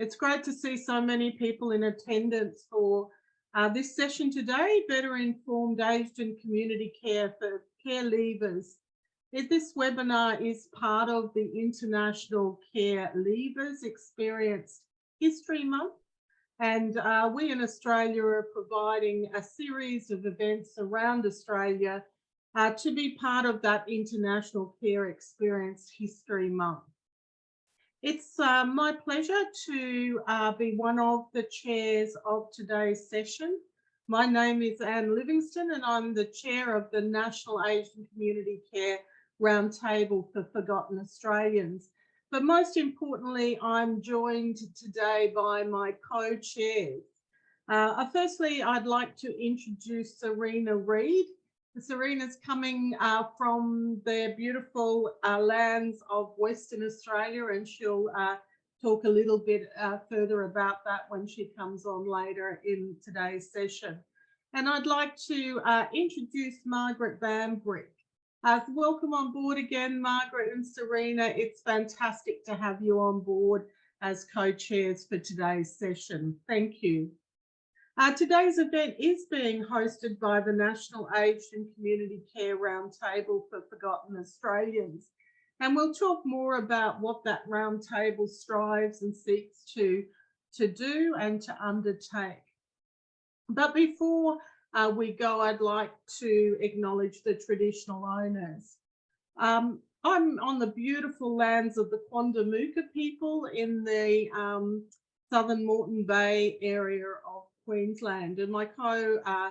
It's great to see so many people in attendance for this session today, Better Informed Aged and Community Care for Care Leavers. This webinar is part of the International Care Leavers Experience History Month, and we in Australia are providing a series of events around Australia to be part of that International Care Experience History Month. It's my pleasure to be one of the chairs of today's session. My name is Anne Livingston and I'm the chair of the National Aged and Community Care Roundtable for Forgotten Australians. But most importantly, I'm joined today by my co-chairs. Firstly, I'd like to introduce Serena Reid. Serena's coming from the beautiful lands of Western Australia, and she'll talk a little bit further about that when she comes on later in today's session. And I'd like to introduce Margaret Bambrick. Welcome on board again, Margaret and Serena. It's fantastic to have you on board as co-chairs for today's session. Thank you. Today's event is being hosted by the National Aged and Community Care Roundtable for Forgotten Australians. And we'll talk more about what that roundtable strives and seeks to do and to undertake. But before we go, I'd like to acknowledge the traditional owners. I'm on the beautiful lands of the Quandamooka people in the southern Moreton Bay area of Queensland, and my co-chairs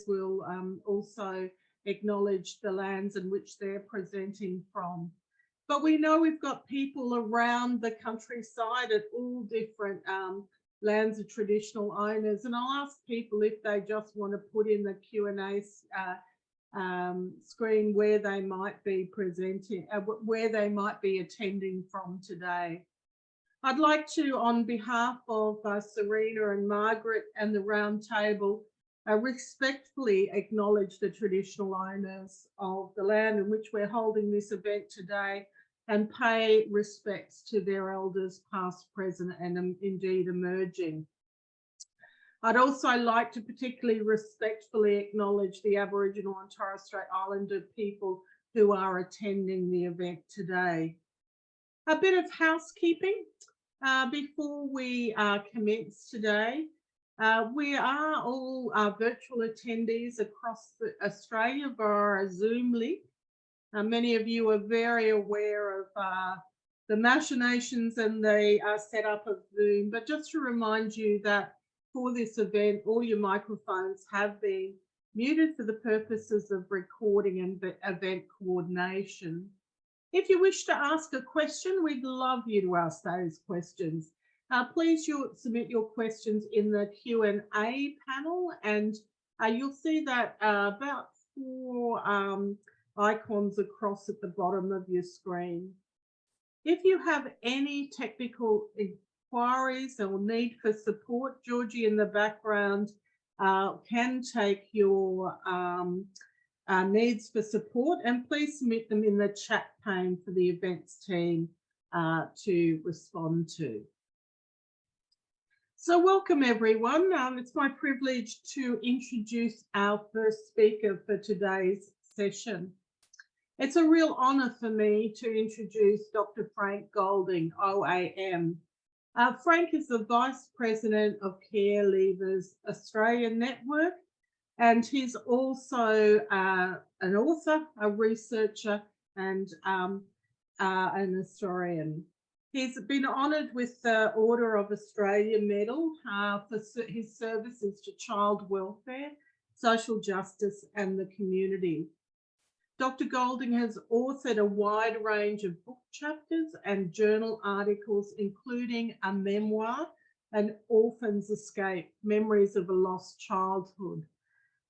will also acknowledge the lands in which they're presenting from. But we know we've got people around the countryside at all different lands of traditional owners, and I'll ask people if they just want to put in the Q&A screen where they might be presenting, where they might be attending from today. I'd like to, on behalf of Serena and Margaret and the Roundtable, respectfully acknowledge the traditional owners of the land in which we're holding this event today and pay respects to their elders past, present and indeed emerging. I'd also like to particularly respectfully acknowledge the Aboriginal and Torres Strait Islander people who are attending the event today. A bit of housekeeping. Before we commence today, we are all virtual attendees across Australia via a Zoom link. Many of you are very aware of the machinations and the setup of Zoom, but just to remind you that for this event, all your microphones have been muted for the purposes of recording and event coordination. If you wish to ask a question, we'd love you to ask those questions. Please submit your questions in the Q&A panel, and you'll see that about 4 icons across at the bottom of your screen. If you have any technical inquiries or need for support, Georgie in the background can take your needs for support, and please submit them in the chat pane for the events team to respond to. So welcome everyone. It's my privilege to introduce our first speaker for today's session. It's a real honour for me to introduce Dr. Frank Golding, OAM. Frank is the Vice President of Care Leavers Australia Network, and he's also an author, a researcher, and an historian. He's been honoured with the Order of Australia Medal for his services to child welfare, social justice and the community. Dr. Golding has authored a wide range of book chapters and journal articles, including a memoir, An Orphan's Escape, Memories of a Lost Childhood,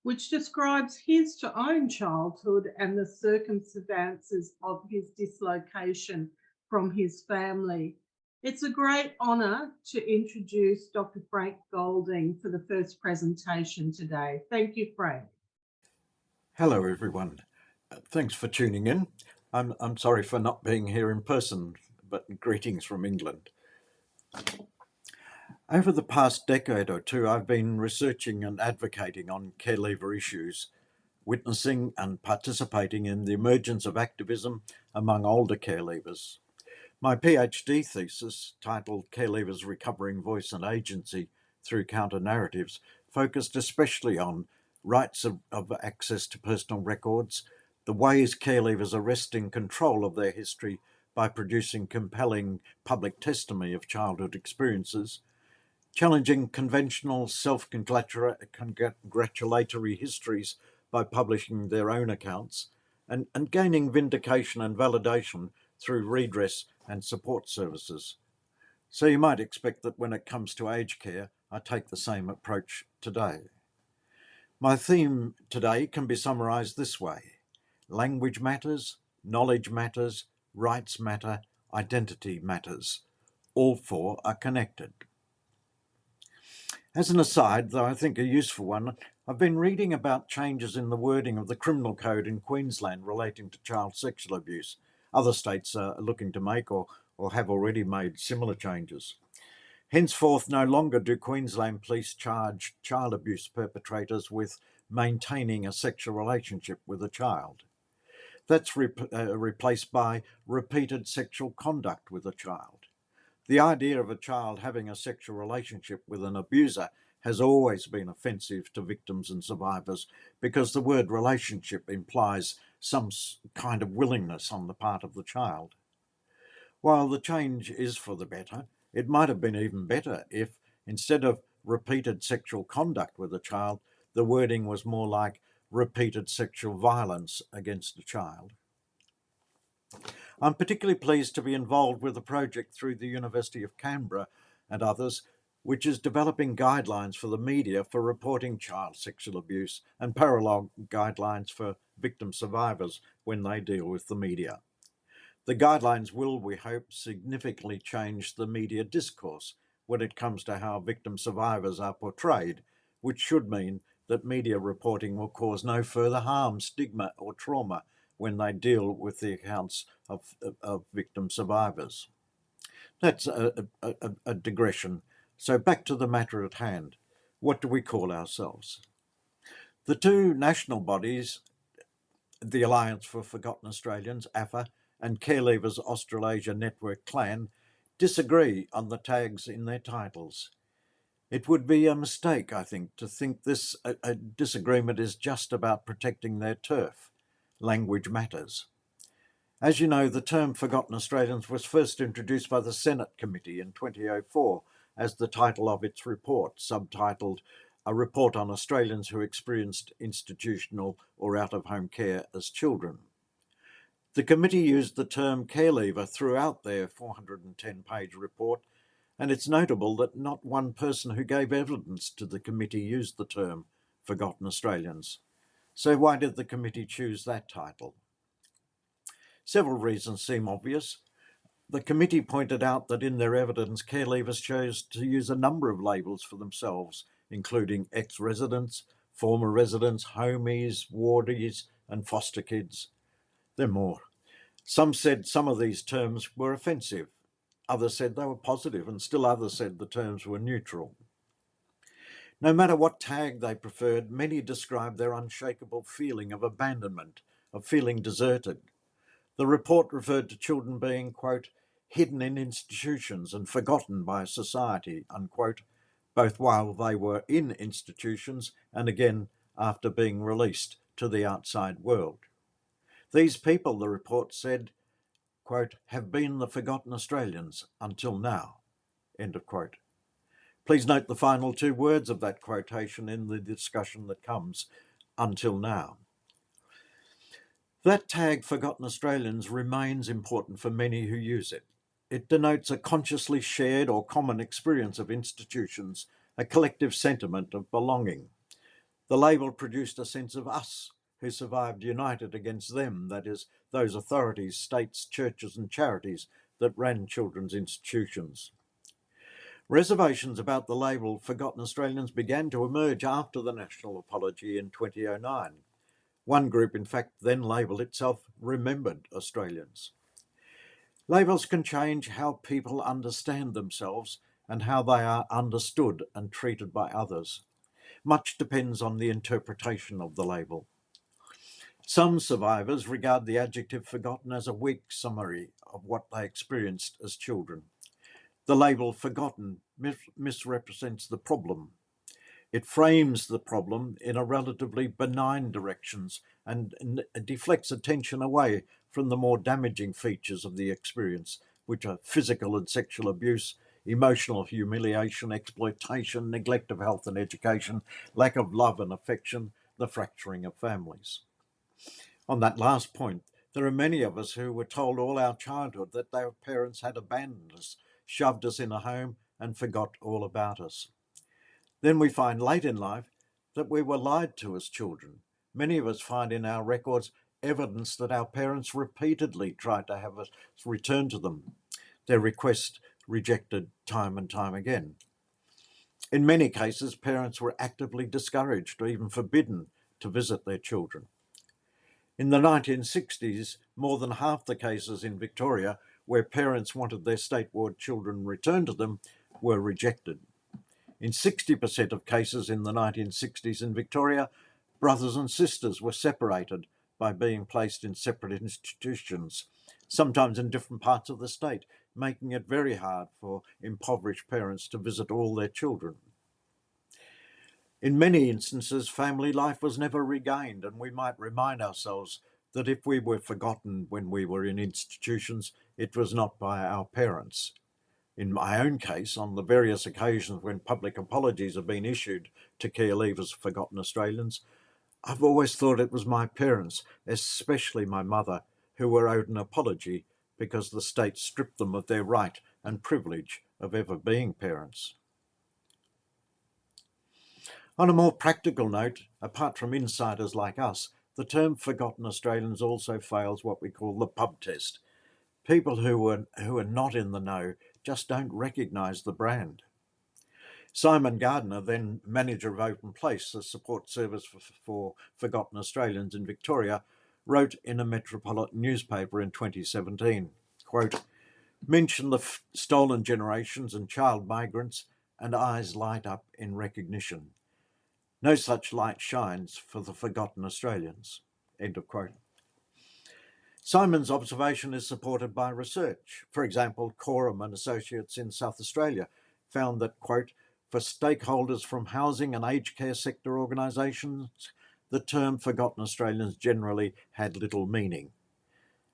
which describes his own childhood and the circumstances of his dislocation from his family. It's a great honour to introduce Dr. Frank Golding for the first presentation today. Thank you, Frank. Hello, everyone. Thanks for tuning in. I'm sorry for not being here in person, but greetings from England. Over the past decade or two, I've been researching and advocating on care leaver issues, witnessing and participating in the emergence of activism among older care leavers. My PhD thesis, titled Care Leavers Recovering Voice and Agency Through Counter-Narratives, focused especially on rights of access to personal records, the ways care leavers are wresting control of their history by producing compelling public testimony of childhood experiences, challenging conventional self-congratulatory histories by publishing their own accounts, and gaining vindication and validation through redress and support services. So you might expect that when it comes to aged care, I take the same approach today. My theme today can be summarised this way: language matters, knowledge matters, rights matter, identity matters. All four are connected. As an aside, though I think a useful one, I've been reading about changes in the wording of the criminal code in Queensland relating to child sexual abuse. Other states are looking to make or have already made similar changes. Henceforth, no longer do Queensland police charge child abuse perpetrators with maintaining a sexual relationship with a child. That's replaced by repeated sexual conduct with a child. The idea of a child having a sexual relationship with an abuser has always been offensive to victims and survivors because the word relationship implies some kind of willingness on the part of the child. While the change is for the better, it might have been even better if, instead of repeated sexual conduct with a child, the wording was more like repeated sexual violence against a child. I'm particularly pleased to be involved with a project through the University of Canberra and others, which is developing guidelines for the media for reporting child sexual abuse and parallel guidelines for victim survivors when they deal with the media. The guidelines will, we hope, significantly change the media discourse when it comes to how victim survivors are portrayed, which should mean that media reporting will cause no further harm, stigma, or trauma when they deal with the accounts of victim survivors. That's a digression. So back to the matter at hand. What do we call ourselves? The two national bodies, the Alliance for Forgotten Australians, AFA, and Care Leavers Australasia Network Clan, disagree on the tags in their titles. It would be a mistake, I think, to think this disagreement is just about protecting their turf. Language matters. As you know, the term Forgotten Australians was first introduced by the Senate Committee in 2004 as the title of its report, subtitled A Report on Australians Who Experienced Institutional or Out-of-Home Care as Children. The committee used the term care leaver throughout their 410-page report, and it's notable that not one person who gave evidence to the committee used the term Forgotten Australians. So why did the committee choose that title? Several reasons seem obvious. The committee pointed out that in their evidence, care leavers chose to use a number of labels for themselves, including ex-residents, former residents, homies, wardies, and foster kids. There are more. Some said some of these terms were offensive. Others said they were positive, and still others said the terms were neutral. No matter what tag they preferred, many described their unshakable feeling of abandonment, of feeling deserted. The report referred to children being, quote, hidden in institutions and forgotten by society, unquote, both while they were in institutions and again after being released to the outside world. These people, the report said, quote, have been the forgotten Australians until now, end of quote. Please note the final two words of that quotation in the discussion that comes, until now. That tag, Forgotten Australians, remains important for many who use it. It denotes a consciously shared or common experience of institutions, a collective sentiment of belonging. The label produced a sense of us who survived united against them, that is, those authorities, states, churches and charities that ran children's institutions. Reservations about the label Forgotten Australians began to emerge after the national apology in 2009. One group, in fact, then labelled itself Remembered Australians. Labels can change how people understand themselves and how they are understood and treated by others. Much depends on the interpretation of the label. Some survivors regard the adjective forgotten as a weak summary of what they experienced as children. The label forgotten misrepresents the problem. It frames the problem in a relatively benign directions and deflects attention away from the more damaging features of the experience, which are physical and sexual abuse, emotional humiliation, exploitation, neglect of health and education, lack of love and affection, the fracturing of families. On that last point, there are many of us who were told all our childhood that their parents had abandoned us, shoved us in a home, and forgot all about us. Then we find late in life that we were lied to as children. Many of us find in our records evidence that our parents repeatedly tried to have us return to them, their request rejected time and time again. In many cases, parents were actively discouraged or even forbidden to visit their children. In the 1960s, more than half the cases in Victoria where parents wanted their state ward children returned to them were rejected. In 60% of cases in the 1960s in Victoria, brothers and sisters were separated by being placed in separate institutions, sometimes in different parts of the state, making it very hard for impoverished parents to visit all their children. In many instances, family life was never regained, and we might remind ourselves that if we were forgotten when we were in institutions, it was not by our parents. In my own case, on the various occasions when public apologies have been issued to care leavers of forgotten Australians, I've always thought it was my parents, especially my mother, who were owed an apology because the state stripped them of their right and privilege of ever being parents. On a more practical note, apart from insiders like us, the term forgotten Australians also fails what we call the pub test. People who are not in the know just don't recognise the brand. Simon Gardner, then manager of Open Place, a support service for forgotten Australians in Victoria, wrote in a metropolitan newspaper in 2017, quote, "Mention the stolen generations and child migrants and eyes light up in recognition. No such light shines for the forgotten Australians." End of quote. Simon's observation is supported by research. For example, Coram and Associates in South Australia found that, quote, "For stakeholders from housing and aged care sector organisations, the term forgotten Australians generally had little meaning."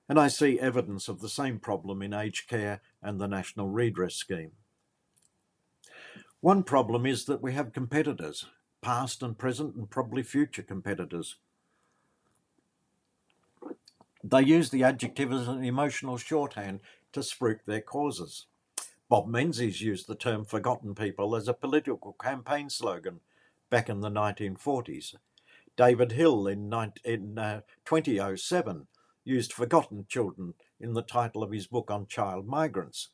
And I see evidence of the same problem in aged care and the National Redress Scheme. One problem is that we have competitors, past and present and probably future competitors. They use the adjective as an emotional shorthand to spruik their causes. Bob Menzies used the term forgotten people as a political campaign slogan back in the 1940s. David Hill in 2007 used forgotten children in the title of his book on child migrants.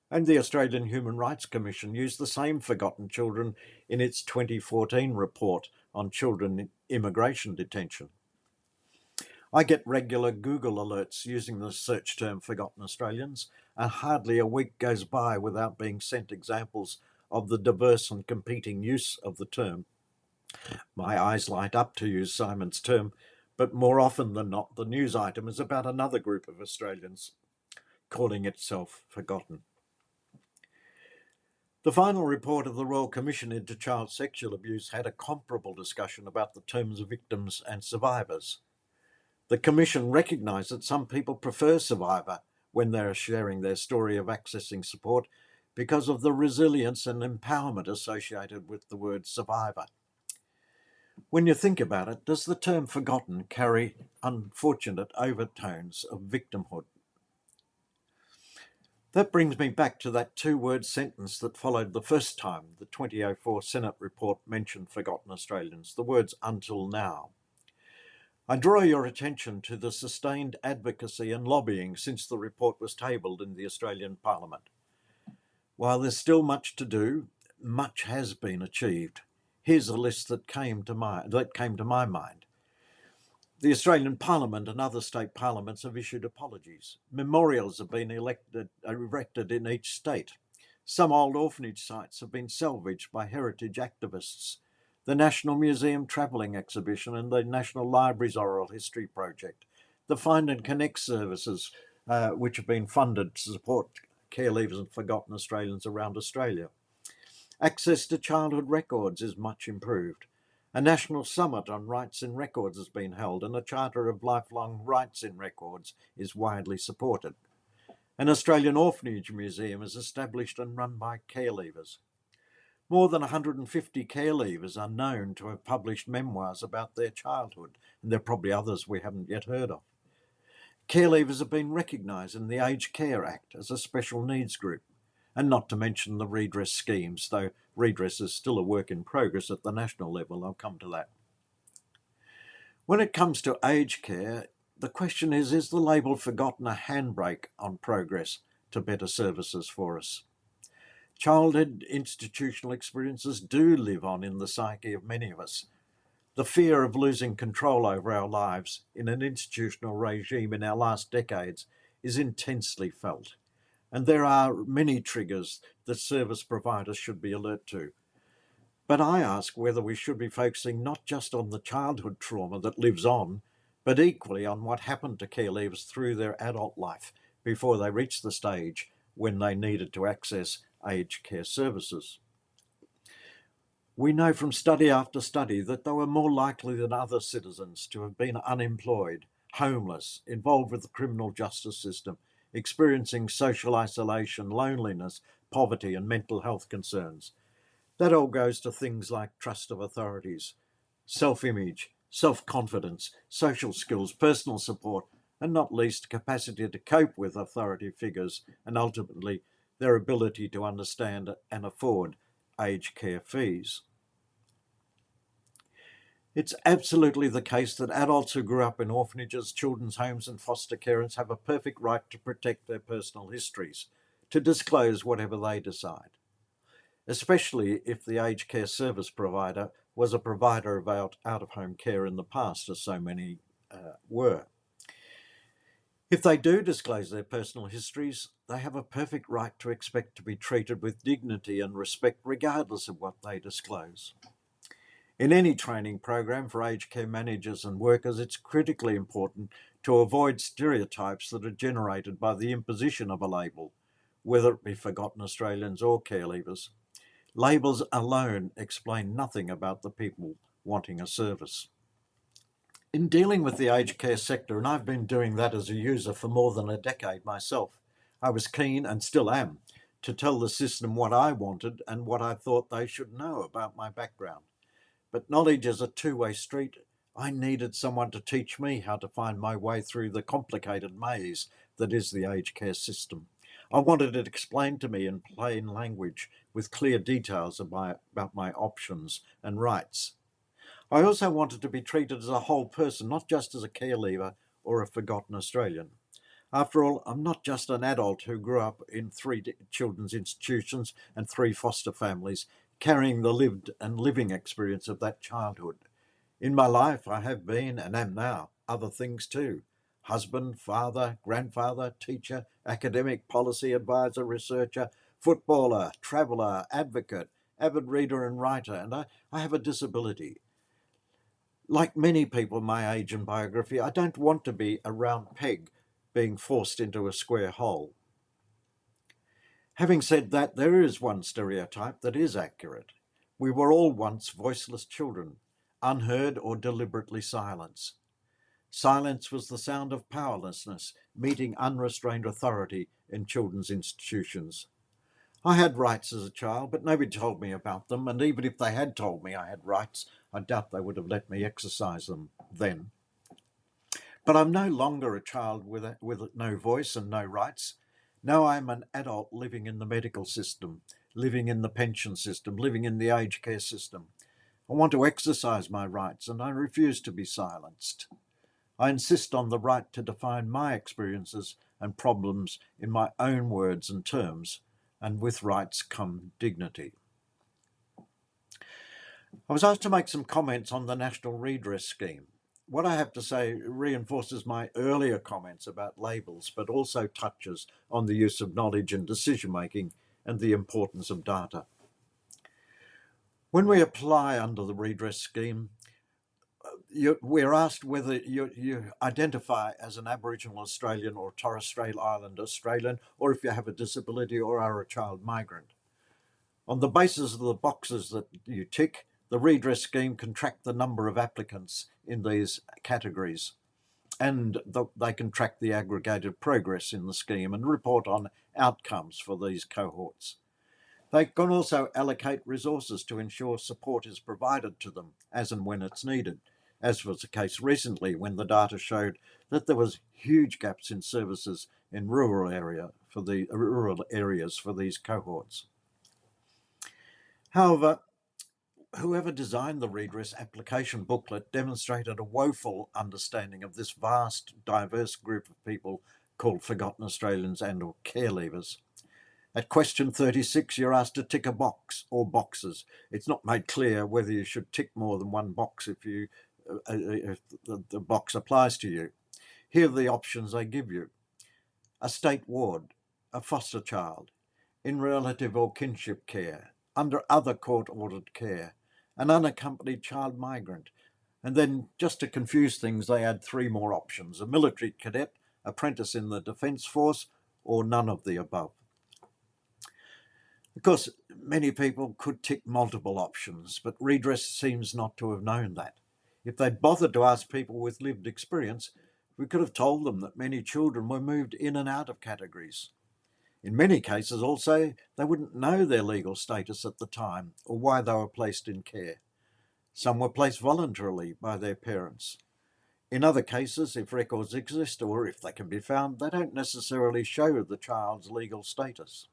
And the Australian Human Rights Commission used the same forgotten children in its 2014 report on children in immigration detention. I get regular Google alerts using the search term forgotten Australians, and hardly a week goes by without being sent examples of the diverse and competing use of the term. My eyes light up, to use Simon's term, but more often than not, the news item is about another group of Australians calling itself forgotten. The final report of the Royal Commission into Child Sexual Abuse had a comparable discussion about the terms of victims and survivors. The Commission recognised that some people prefer survivor when they are sharing their story of accessing support because of the resilience and empowerment associated with the word survivor. When you think about it, does the term forgotten carry unfortunate overtones of victimhood? That brings me back to that two-word sentence that followed the first time the 2004 Senate report mentioned forgotten Australians, the words "until now." I draw your attention to the sustained advocacy and lobbying since the report was tabled in the Australian Parliament. While there's still much to do, much has been achieved. Here's a list that came to my mind. The Australian Parliament and other state parliaments have issued apologies. Memorials have been erected in each state. Some old orphanage sites have been salvaged by heritage activists. The National Museum Travelling Exhibition and the National Library's Oral History Project. The Find and Connect services, which have been funded to support care leavers and forgotten Australians around Australia. Access to childhood records is much improved. A national summit on rights in records has been held, and a charter of lifelong rights in records is widely supported. An Australian orphanage museum is established and run by care leavers. More than 150 care leavers are known to have published memoirs about their childhood, and there are probably others we haven't yet heard of. Care leavers have been recognised in the Aged Care Act as a special needs group, and not to mention the redress schemes, though redress is still a work in progress at the national level. I'll come to that. When it comes to aged care, the question is the label forgotten a handbrake on progress to better services for us? Childhood institutional experiences do live on in the psyche of many of us. The fear of losing control over our lives in an institutional regime in our last decades is intensely felt. And there are many triggers that service providers should be alert to. But I ask whether we should be focusing not just on the childhood trauma that lives on, but equally on what happened to care leavers through their adult life before they reached the stage when they needed to access aged care services. We know from study after study that they were more likely than other citizens to have been unemployed, homeless, involved with the criminal justice system, experiencing social isolation, loneliness, poverty, and mental health concerns. That all goes to things like trust of authorities, self-image, self-confidence, social skills, personal support, and not least capacity to cope with authority figures, and ultimately their ability to understand and afford aged care fees. It's absolutely the case that adults who grew up in orphanages, children's homes, and foster carers have a perfect right to protect their personal histories, to disclose whatever they decide, especially if the aged care service provider was a provider of out-of-home care in the past, as so many were. If they do disclose their personal histories, they have a perfect right to expect to be treated with dignity and respect regardless of what they disclose. In any training program for aged care managers and workers, it's critically important to avoid stereotypes that are generated by the imposition of a label, whether it be forgotten Australians or care leavers. Labels alone explain nothing about the people wanting a service. In dealing with the aged care sector, and I've been doing that as a user for more than a decade myself, I was keen, and still am, to tell the system what I wanted and what I thought they should know about my background. But knowledge is a two-way street. I needed someone to teach me how to find my way through the complicated maze that is the aged care system. I wanted it explained to me in plain language with clear details about my options and rights. I also wanted to be treated as a whole person, not just as a care leaver or a forgotten Australian. After all, I'm not just an adult who grew up in 3 children's institutions and 3 foster families, carrying the lived and living experience of that childhood. In my life, I have been, and am now, other things too. Husband, father, grandfather, teacher, academic, policy advisor, researcher, footballer, traveller, advocate, avid reader and writer, and I have a disability. Like many people my age and biography, I don't want to be a round peg being forced into a square hole. Having said that, there is one stereotype that is accurate. We were all once voiceless children, unheard or deliberately silenced. Silence was the sound of powerlessness, meeting unrestrained authority in children's institutions. I had rights as a child, but nobody told me about them, and even if they had told me I had rights, I doubt they would have let me exercise them then. But I'm no longer a child with no voice and no rights. Now I'm an adult living in the medical system, living in the pension system, living in the aged care system. I want to exercise my rights, and I refuse to be silenced. I insist on the right to define my experiences and problems in my own words and terms, and with rights come dignity. I was asked to make some comments on the National Redress Scheme. what I have to say reinforces my earlier comments about labels, but also touches on the use of knowledge in decision making and the importance of data. When we apply under the redress scheme, we're asked whether you identify as an Aboriginal Australian or Torres Strait Islander Australian, or if you have a disability or are a child migrant. On the basis of the boxes that you tick, the redress scheme can track the number of applicants in these categories, and they can track the aggregated progress in the scheme and report on outcomes for these cohorts. They can also allocate resources to ensure support is provided to them as and when it's needed, as was the case recently when the data showed that there was huge gaps in services in rural areas for these cohorts. However, whoever designed the redress application booklet demonstrated a woeful understanding of this vast, diverse group of people called Forgotten Australians and or care leavers. At question 36, you're asked to tick a box or boxes. It's not made clear whether you should tick more than one box if the box applies to you. Here are the options they give you. A state ward, a foster child, in relative or kinship care, under other court-ordered care, an unaccompanied child migrant. And then, just to confuse things, they add 3 more options: a military cadet, apprentice in the Defence Force, or none of the above. Of course, many people could tick multiple options, but redress seems not to have known that. If they'd bothered to ask people with lived experience, we could have told them that many children were moved in and out of categories. In many cases also, they wouldn't know their legal status at the time or why they were placed in care. Some were placed voluntarily by their parents. In other cases, if records exist or if they can be found, they don't necessarily show the child's legal status.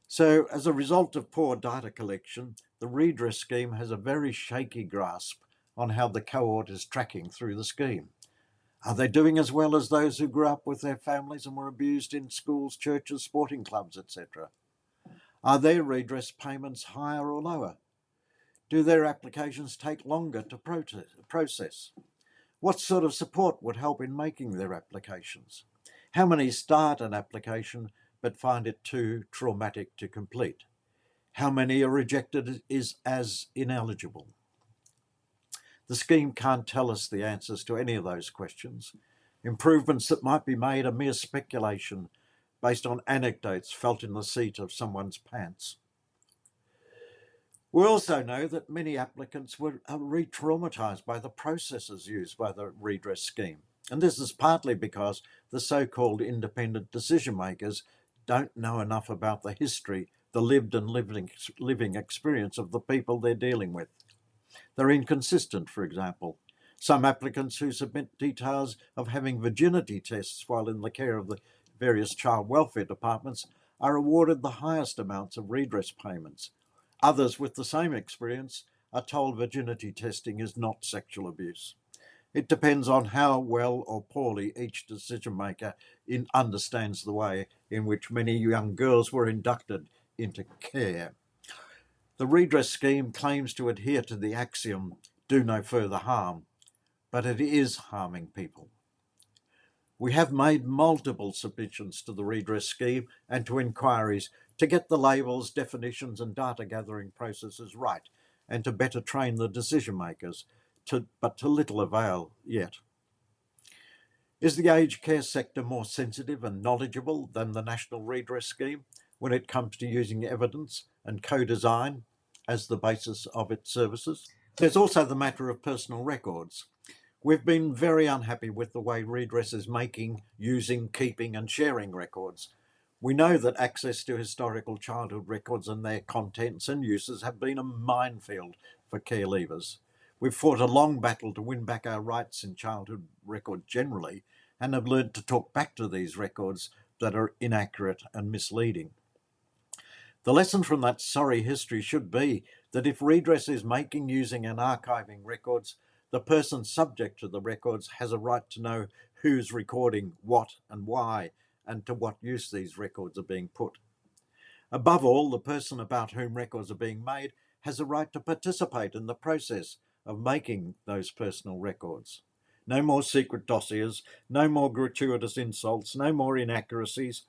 So, as a result of poor data collection, the redress scheme has a very shaky grasp on how the cohort is tracking through the scheme. Are they doing as well as those who grew up with their families and were abused in schools, churches, sporting clubs, etc.? Are their redress payments higher or lower? Do their applications take longer to process? What sort of support would help in making their applications? How many start an application but find it too traumatic to complete? How many are rejected as ineligible? The scheme can't tell us the answers to any of those questions. Improvements that might be made are mere speculation based on anecdotes felt in the seat of someone's pants. We also know that many applicants were re-traumatised by the processes used by the redress scheme. And this is partly because the so-called independent decision makers don't know enough about the history, the lived and living experience of the people they're dealing with. They're inconsistent, for example. Some applicants who submit details of having virginity tests while in the care of the various child welfare departments are awarded the highest amounts of redress payments. Others with the same experience are told virginity testing is not sexual abuse. It depends on how well or poorly each decision maker understands the way in which many young girls were inducted into care. The redress scheme claims to adhere to the axiom, do no further harm, but it is harming people. We have made multiple submissions to the redress scheme and to inquiries to get the labels, definitions and data gathering processes right and to better train the decision makers, but to little avail yet. Is the aged care sector more sensitive and knowledgeable than the National Redress Scheme when it comes to using evidence and co-design as the basis of its services? There's also the matter of personal records. We've been very unhappy with the way redress is making, using, keeping and sharing records. We know that access to historical childhood records and their contents and uses have been a minefield for care leavers. We've fought a long battle to win back our rights in childhood records generally and have learned to talk back to these records that are inaccurate and misleading. The lesson from that sorry history should be that if redress is making, using and archiving records, the person subject to the records has a right to know who's recording what and why and to what use these records are being put. Above all, the person about whom records are being made has a right to participate in the process of making those personal records. No more secret dossiers, no more gratuitous insults, no more inaccuracies,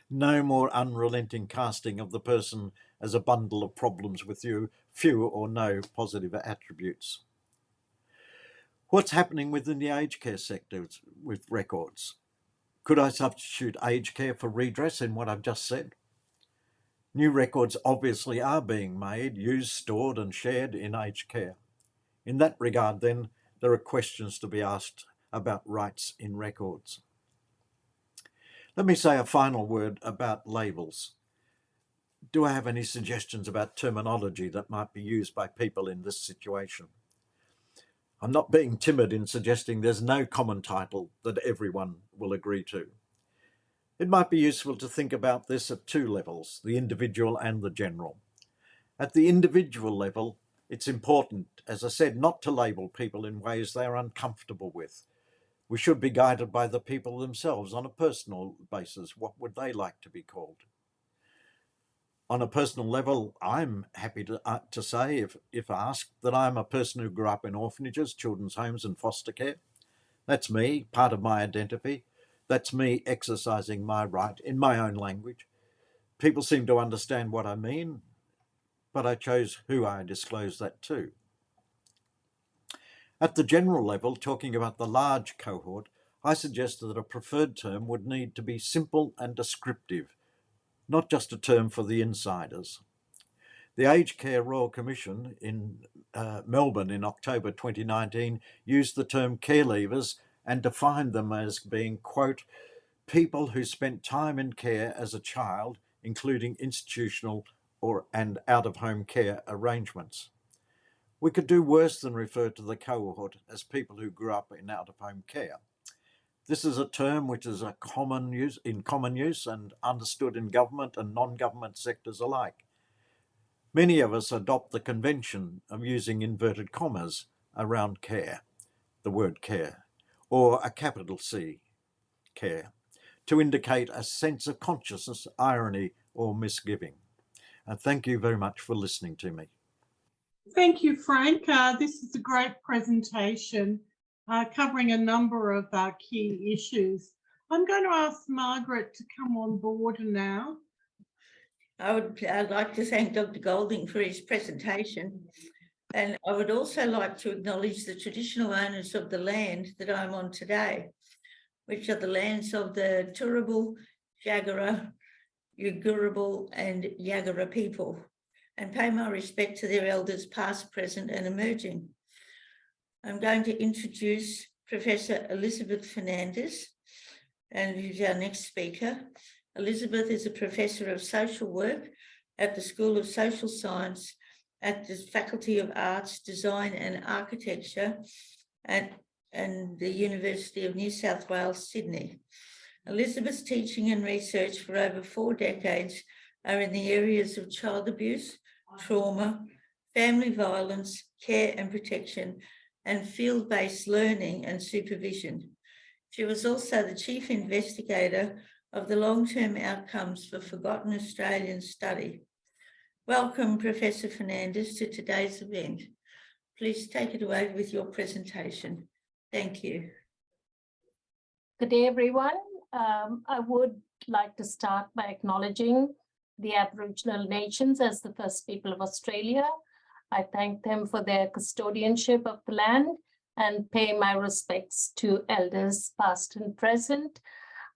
no more unrelenting casting of the person as a bundle of problems with few or no positive attributes. What's happening within the aged care sector with records? Could I substitute aged care for redress in what I've just said? New records obviously are being made, used, stored and shared in aged care. In that regard, then, there are questions to be asked about rights in records. Let me say a final word about labels. Do I have any suggestions about terminology that might be used by people in this situation? I'm not being timid in suggesting there's no common title that everyone will agree to. It might be useful to think about this at two levels, the individual and the general. At the individual level, it's important, as I said, not to label people in ways they are uncomfortable with. We should be guided by the people themselves on a personal basis. What would they like to be called? On a personal level, I'm happy to say, if asked, that I'm a person who grew up in orphanages, children's homes and foster care. That's me, part of my identity. That's me exercising my right in my own language. People seem to understand what I mean, but I chose who I disclose that to. At the general level, talking about the large cohort, I suggested that a preferred term would need to be simple and descriptive, not just a term for the insiders. The Aged Care Royal Commission in Melbourne in October 2019 used the term care leavers and defined them as being, quote, people who spent time in care as a child, including institutional and out-of-home care arrangements. We could do worse than refer to the cohort as people who grew up in out-of-home care. This is a term which is in common use and understood in government and non-government sectors alike. Many of us adopt the convention of using inverted commas around care, the word care, or a capital C, care, to indicate a sense of consciousness, irony, or misgiving. And thank you very much for listening to me. Thank you, Frank. This is a great presentation covering a number of key issues. I'm going to ask Margaret to come on board now. I'd like to thank Dr. Golding for his presentation, and I would also like to acknowledge the traditional owners of the land that I'm on today, which are the lands of the Turrbal, Jagera, Yugurabal and Yagara people, and pay my respect to their elders past, present and emerging. I'm going to introduce Professor Elizabeth Fernandez, and who's our next speaker. Elizabeth is a professor of social work at the School of Social Science at the Faculty of Arts, Design and Architecture and the University of New South Wales, Sydney. Elizabeth's teaching and research for over 4 decades are in the areas of child abuse, trauma, family violence, care and protection, and field-based learning and supervision. She was also the chief investigator of the long-term outcomes for Forgotten Australians study. Welcome, Professor Fernandez, to today's event. Please take it away with your presentation. Thank you. Good day, everyone. I would like to start by acknowledging the Aboriginal nations as the first people of Australia. I thank them for their custodianship of the land and pay my respects to elders past and present.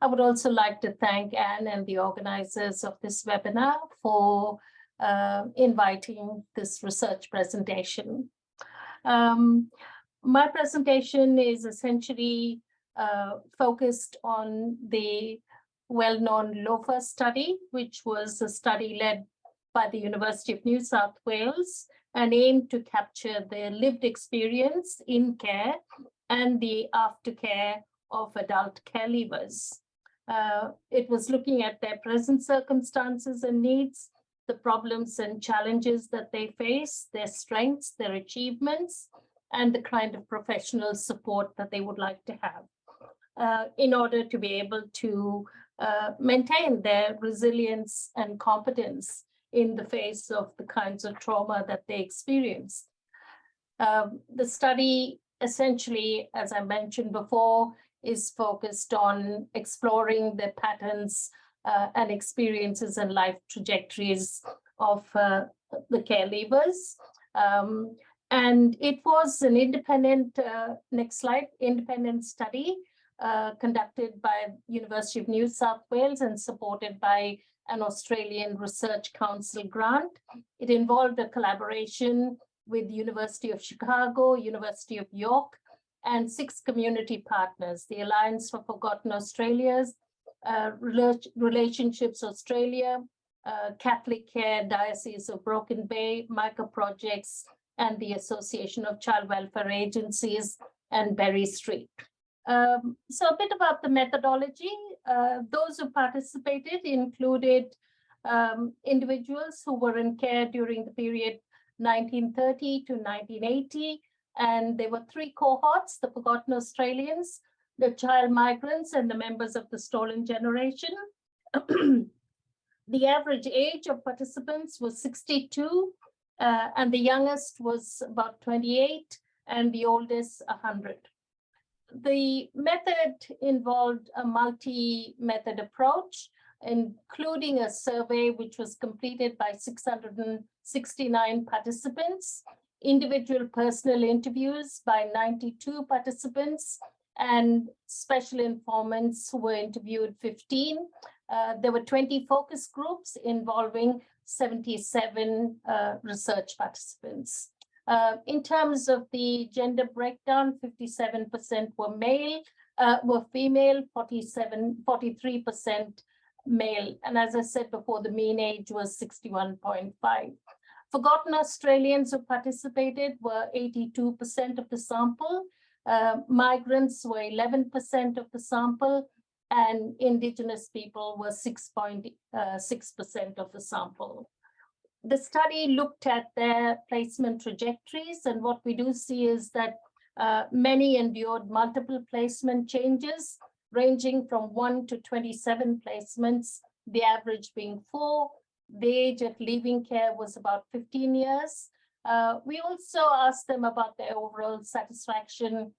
I would also like to thank Anne and the organizers of this webinar for inviting this research presentation. My presentation is essentially focused on the well-known LOFA study, which was a study led by the University of New South Wales and aimed to capture the lived experience in care and the aftercare of adult care leavers. It was looking at their present circumstances and needs, the problems and challenges that they face, their strengths, their achievements, and the kind of professional support that they would like to have in order to be able to maintain their resilience and competence in the face of the kinds of trauma that they experience. The study essentially, as I mentioned before, is focused on exploring the patterns and experiences and life trajectories of the care leavers. And it was an independent, next slide, independent study conducted by University of New South Wales and supported by an Australian Research Council grant. It involved a collaboration with University of Chicago, University of York, and 6 community partners: the Alliance for Forgotten Australias, Relationships Australia, Catholic Care, Diocese of Broken Bay, Micah Projects, and the Association of Child Welfare Agencies, and Berry Street. So a bit about the methodology. Those who participated included individuals who were in care during the period 1930 to 1980, and there were 3 cohorts: the Forgotten Australians, the child migrants, and the members of the stolen generation. The average age of participants was 62, and the youngest was about 28, and the oldest 100. The method involved a multi-method approach, including a survey which was completed by 669 participants, individual personal interviews by 92 participants, and special informants who were interviewed 15. There were 20 focus groups involving 77 research participants. In terms of the gender breakdown, 57% were female, 43% male. And as I said before, the mean age was 61.5. Forgotten Australians who participated were 82% of the sample. Migrants were 11% of the sample, and Indigenous people were 6.6% of the sample. The study looked at their placement trajectories, and what we do see is that many endured multiple placement changes, ranging from 1 to 27 placements, the average being 4. The age at leaving care was about 15 years. We also asked them about their overall satisfaction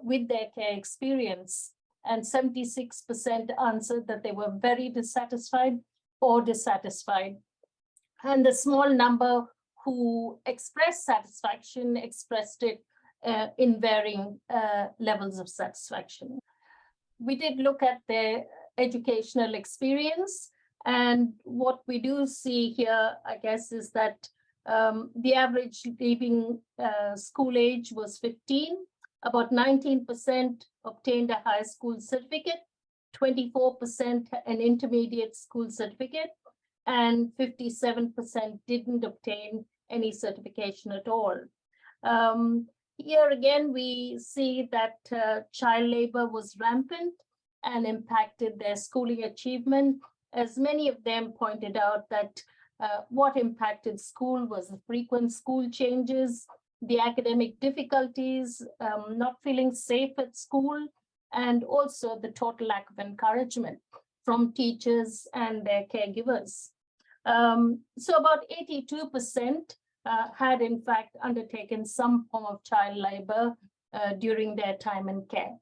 with their care experience, and 76% answered that they were very dissatisfied or dissatisfied. And the small number who expressed satisfaction expressed it in varying levels of satisfaction. We did look at their educational experience, and what we do see here, I guess, is that the average leaving school age was 15. About 19% obtained a high school certificate, 24% an intermediate school certificate, and 57% didn't obtain any certification at all. Here again, we see that child labor was rampant and impacted their schooling achievement, as many of them pointed out that what impacted school was the frequent school changes, the academic difficulties, not feeling safe at school, and also the total lack of encouragement from teachers and their caregivers. So about 82% had in fact undertaken some form of child labor during their time in care.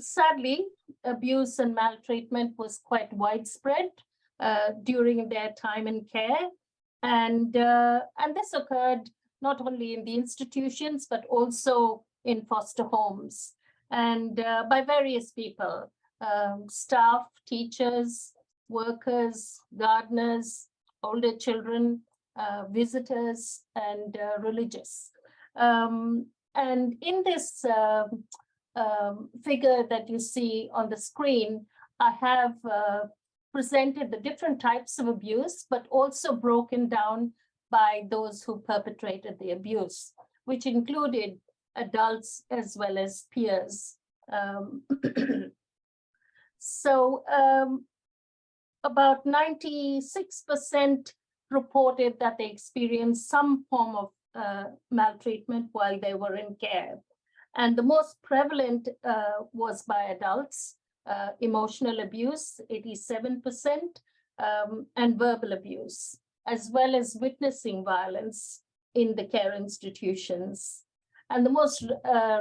Sadly, abuse and maltreatment was quite widespread during their time in care, and this occurred not only in the institutions, but also in foster homes, and by various people, staff, teachers, workers, gardeners, older children, visitors, and religious. And in this figure that you see on the screen, I have presented the different types of abuse, but also broken down by those who perpetrated the abuse, which included adults as well as peers. So about 96% reported that they experienced some form of maltreatment while they were in care. And the most prevalent was by adults, emotional abuse, 87%, and verbal abuse, as well as witnessing violence in the care institutions. And the most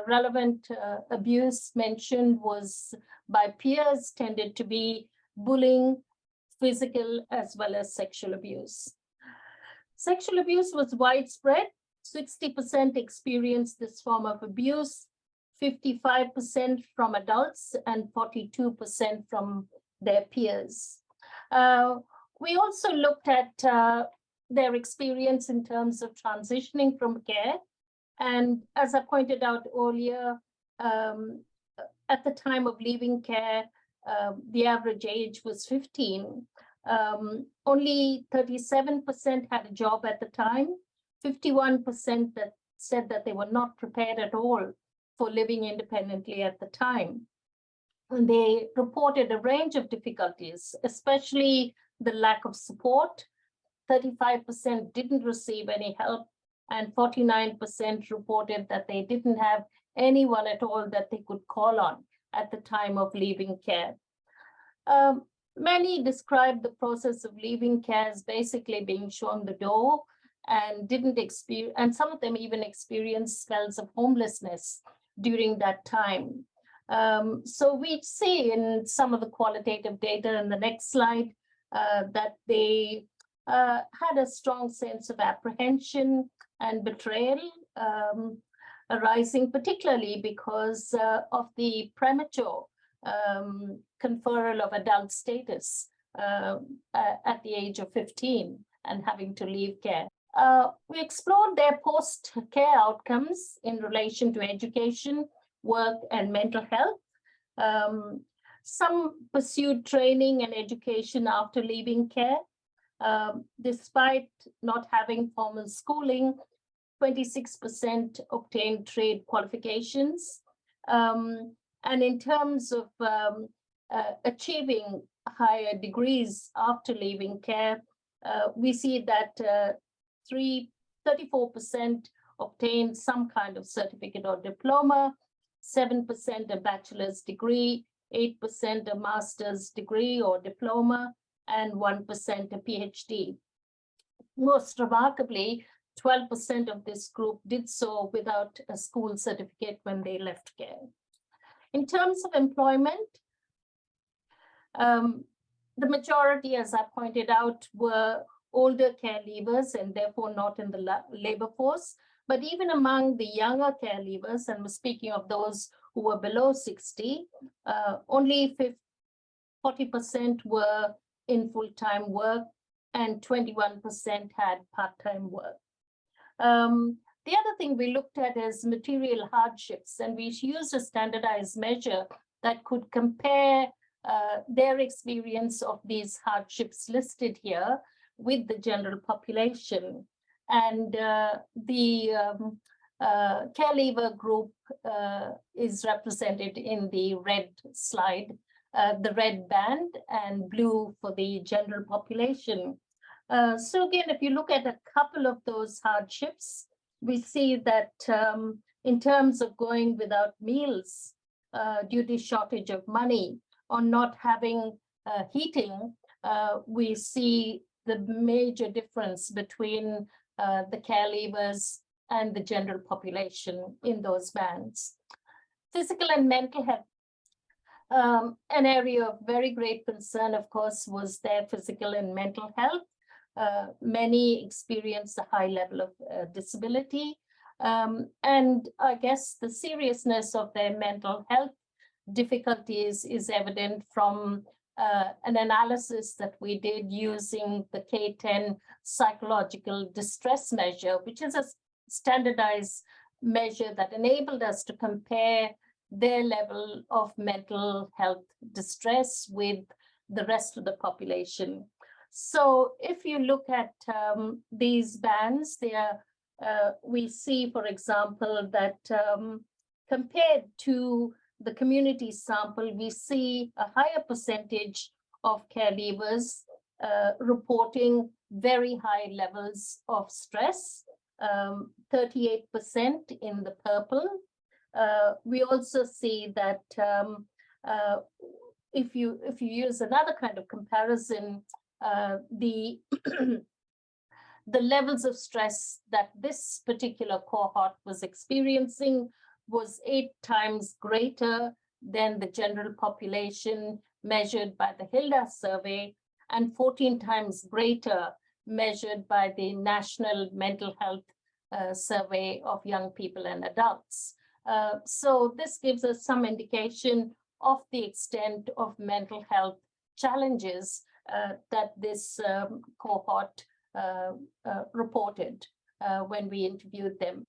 relevant abuse mentioned was by peers tended to be bullying, physical as well as sexual abuse. Sexual abuse was widespread. 60% experienced this form of abuse, 55% from adults and 42% from their peers. We also looked at their experience in terms of transitioning from care. And as I pointed out earlier, at the time of leaving care, the average age was 15. Only 37% had a job at the time, 51% that said that they were not prepared at all for living independently at the time. And they reported a range of difficulties, especially the lack of support. 35% didn't receive any help, and 49% reported that they didn't have anyone at all that they could call on at the time of leaving care. Many described the process of leaving care as basically being shown the door and didn't experience, and some of them even experienced spells of homelessness during that time. So we see in some of the qualitative data in the next slide that they had a strong sense of apprehension and betrayal arising particularly because of the premature conferral of adult status at the age of 15 and having to leave care. We explored their post-care outcomes in relation to education, work, and mental health. Some pursued training and education after leaving care. Despite not having formal schooling, 26% obtained trade qualifications. And in terms of achieving higher degrees after leaving care, we see that 34% obtained some kind of certificate or diploma, 7% a bachelor's degree, 8% a master's degree or diploma, and 1% a PhD. Most remarkably, 12% of this group did so without a school certificate when they left care. In terms of employment, the majority, as I pointed out, were older care leavers and therefore not in the labor force. But even among the younger care leavers, and we're speaking of those who were below 60, only 40% were in full-time work and 21% had part-time work. The other thing we looked at is material hardships, and we used a standardized measure that could compare their experience of these hardships listed here with the general population. And the care leaver group is represented in the red slide, the red band, and blue for the general population. So again, if you look at a couple of those hardships, we see that in terms of going without meals due to shortage of money or not having heating, we see the major difference between the care leavers and the general population in those bands. Physical and mental health. An area of very great concern, of course, was their physical and mental health. Many experienced a high level of disability. And I guess the seriousness of their mental health difficulties is evident from an analysis that we did using the K10 psychological distress measure, which is a standardized measure that enabled us to compare their level of mental health distress with the rest of the population. So if you look at these bands, we see, for example, that compared to the community sample, we see a higher percentage of care leavers reporting very high levels of stress, 38% in the purple. We also see that if you use another kind of comparison, the the levels of stress that this particular cohort was experiencing was 8 times greater than the general population measured by the HILDA survey, and 14 times greater measured by the National Mental Health Survey of Young People and Adults. So this gives us some indication of the extent of mental health challenges that this cohort reported when we interviewed them.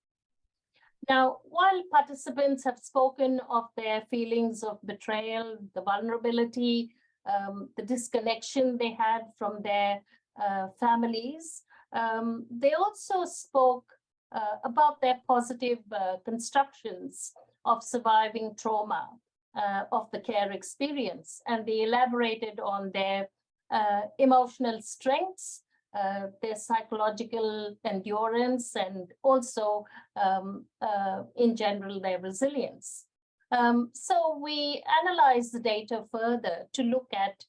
Now, while participants have spoken of their feelings of betrayal, the vulnerability, the disconnection they had from their families, they also spoke about their positive constructions of surviving trauma of the care experience, and they elaborated on their emotional strengths, their psychological endurance, and also in general their resilience. So we analyzed the data further to look at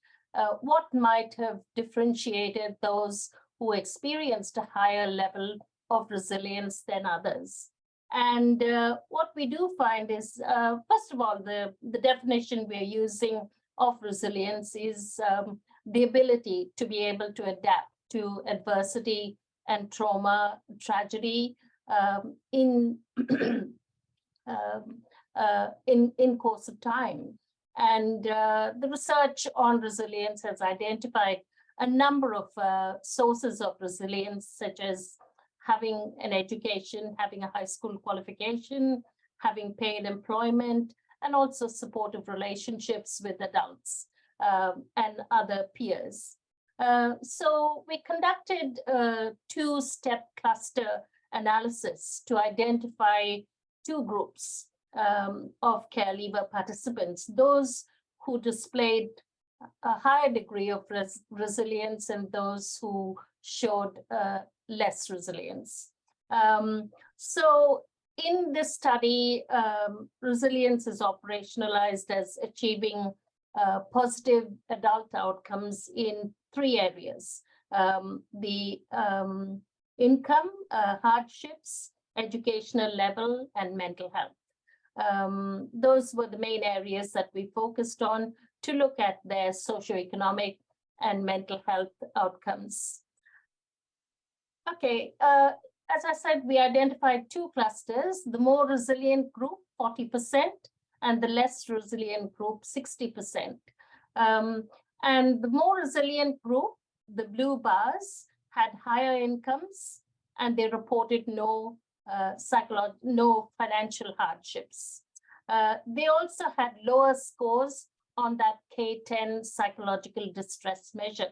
what might have differentiated those who experienced a higher level of resilience than others. And what we do find is, first of all, the definition we're using of resilience is the ability to be able to adapt to adversity and trauma, tragedy in course of time. And the research on resilience has identified a number of sources of resilience, such as having an education, having a high school qualification, having paid employment, and also supportive relationships with adults and other peers. So we conducted a 2-step cluster analysis to identify 2 groups of care leaver participants, those who displayed a higher degree of resilience and those who showed less resilience. So in this study, resilience is operationalized as achieving positive adult outcomes in 3 areas: the income, hardships, educational level, and mental health. Those were the main areas that we focused on to look at their socioeconomic and mental health outcomes. Okay, as I said, we identified 2 clusters: the more resilient group, 40%, and the less resilient group, 60%. And the more resilient group, the blue bars, had higher incomes, and they reported no financial hardships. They also had lower scores on that K10 psychological distress measure.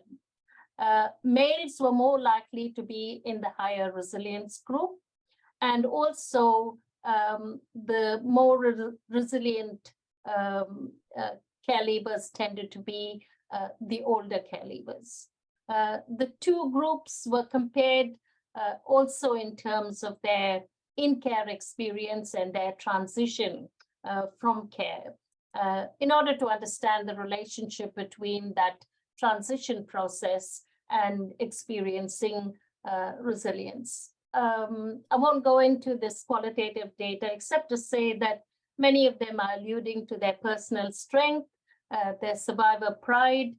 Males were more likely to be in the higher resilience group, and also the more resilient care leavers tended to be the older care leavers. The 2 groups were compared also in terms of their in-care experience and their transition from care, in order to understand the relationship between that transition process and experiencing resilience. I won't go into this qualitative data except to say that many of them are alluding to their personal strength, their survivor pride.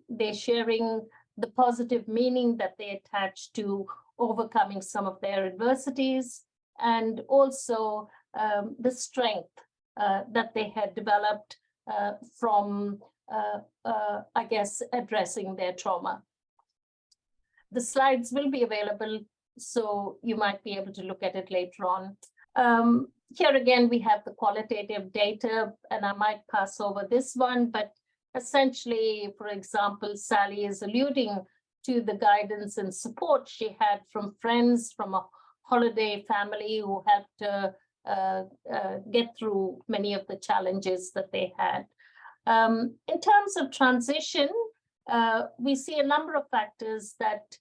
They're sharing the positive meaning that they attach to overcoming some of their adversities, and also the strength that they had developed from, I guess, addressing their trauma. The slides will be available, so you might be able to look at it later on. Here again, we have the qualitative data, and I might pass over this one, but essentially, for example, Sally is alluding to the guidance and support she had from friends, from a holiday family who helped her get through many of the challenges that they had. In terms of transition, we see a number of factors that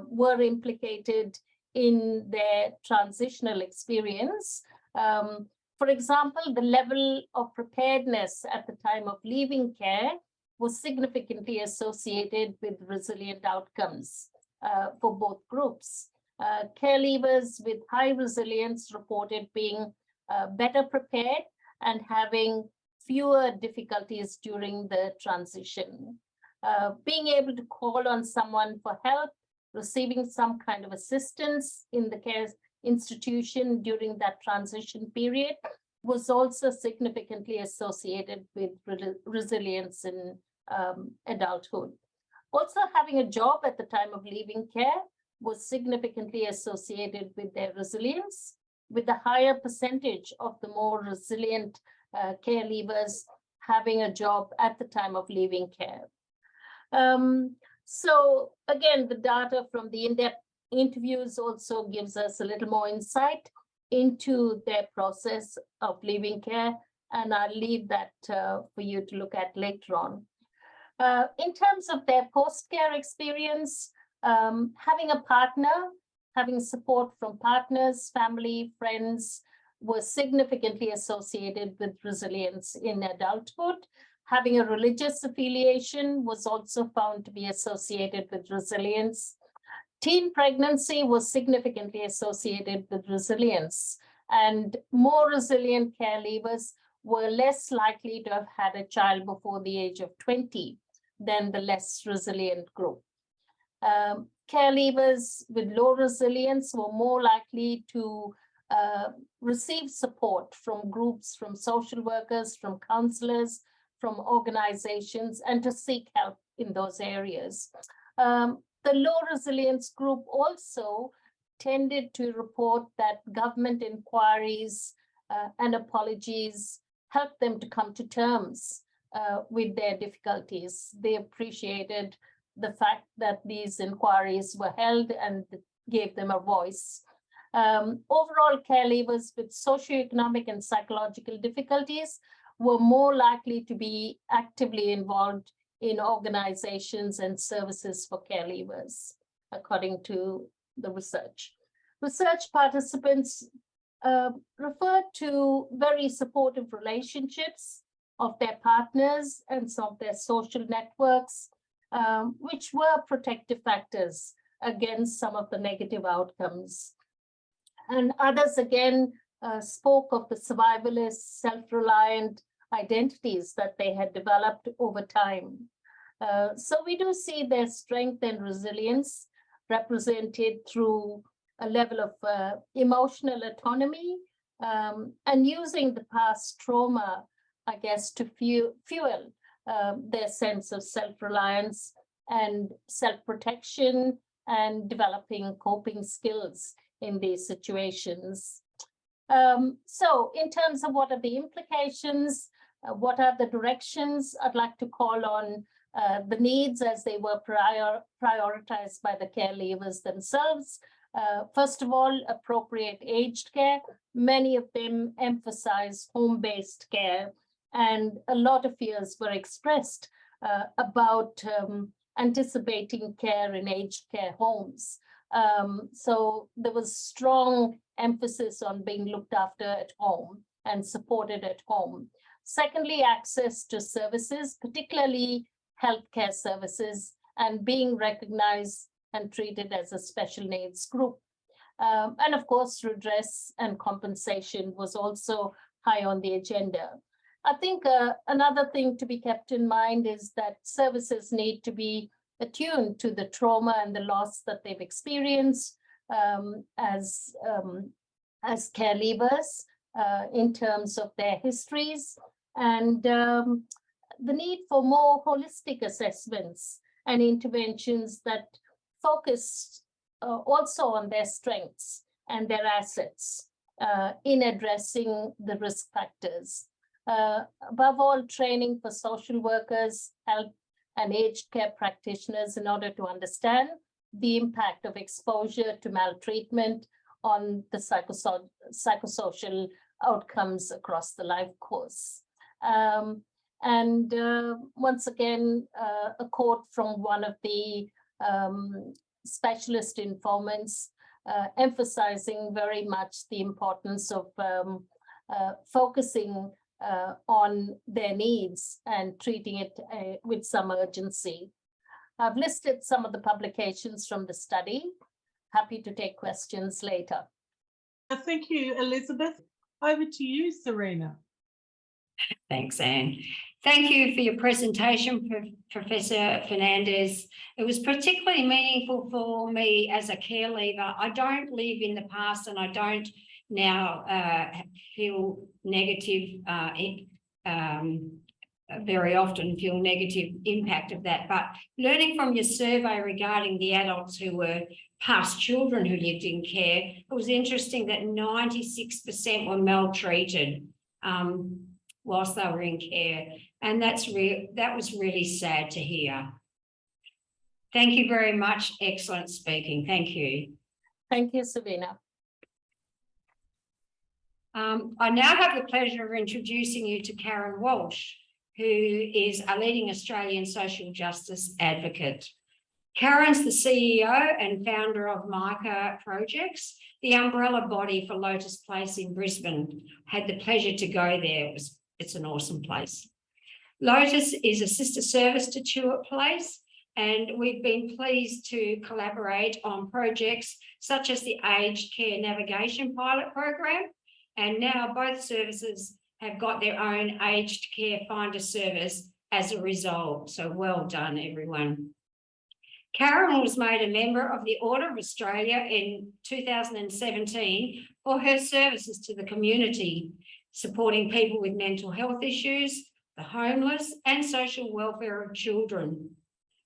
were implicated in their transitional experience. For example, the level of preparedness at the time of leaving care was significantly associated with resilient outcomes. for both groups. Care leavers with high resilience reported being better prepared and having fewer difficulties during the transition. Being able to call on someone for help, receiving some kind of assistance in the care institution during that transition period was also significantly associated with resilience in adulthood. Also, having a job at the time of leaving care was significantly associated with their resilience, with a higher percentage of the more resilient care leavers having a job at the time of leaving care. So again, the data from the in-depth interviews also gives us a little more insight into their process of leaving care, and I'll leave that for you to look at later on. In terms of their post-care experience, having a partner, having support from partners, family, friends, was significantly associated with resilience in adulthood. Having a religious affiliation was also found to be associated with resilience. Teen pregnancy was significantly associated with resilience, and more resilient care leavers were less likely to have had a child before the age of 20 than the less resilient group. Care leavers with low resilience were more likely to receive support from groups, from social workers, from counselors, from organizations, and to seek help in those areas. The low resilience group also tended to report that government inquiries and apologies helped them to come to terms with their difficulties. They appreciated the fact that these inquiries were held and gave them a voice. Overall, care leavers with socioeconomic and psychological difficulties were more likely to be actively involved in organizations and services for care leavers, according to the research. Research participants referred to very supportive relationships of their partners and some of their social networks, which were protective factors against some of the negative outcomes. And others again spoke of the survivalist, self-reliant identities that they had developed over time. So we do see their strength and resilience represented through a level of emotional autonomy and using the past trauma, I guess, to fuel their sense of self-reliance and self-protection and developing coping skills in these situations. So in terms of what are the implications, what are the directions, I'd like to call on the needs as they were prioritized by the care leavers themselves. First of all, appropriate aged care. Many of them emphasize home-based care, and a lot of fears were expressed about anticipating care in aged care homes. So there was strong emphasis on being looked after at home and supported at home. Secondly, access to services, particularly healthcare services, and being recognized and treated as a special needs group. And of course, redress and compensation was also high on the agenda. I think another thing to be kept in mind is that services need to be attuned to the trauma and the loss that they've experienced as care leavers in terms of their histories, and the need for more holistic assessments and interventions that focus also on their strengths and their assets in addressing the risk factors. Above all, training for social workers, health and aged care practitioners in order to understand the impact of exposure to maltreatment on the psychosocial outcomes across the life course. And once again, a quote from one of the specialist informants emphasizing very much the importance of focusing on their needs and treating it with some urgency. I've listed some of the publications from the study. Happy to take questions later. Thank you, Elizabeth. Over to you, Serena. Thanks, Anne. Thank you for your presentation, Professor Fernandez. It was particularly meaningful for me as a care leaver. I don't live in the past and I don't now feel negative, very often feel negative impact of that. But learning from your survey regarding the adults who were past children who lived in care, it was interesting that 96% were maltreated whilst they were in care. And that was really sad to hear. Thank you very much. Excellent speaking. Thank you. Thank you, Sabina. I now have the pleasure of introducing you to Karen Walsh, who is a leading Australian social justice advocate. Karen's the CEO and founder of MICA Projects, the umbrella body for Lotus Place in Brisbane. Had the pleasure to go there. It's an awesome place. Lotus is a sister service to Tuart Place, and we've been pleased to collaborate on projects such as the Aged Care Navigation Pilot Program, and now both services have got their own Aged Care Finder service as a result. So well done, everyone. Karen was made a member of the Order of Australia in 2017 for her services to the community, supporting people with mental health issues, the homeless, and social welfare of children.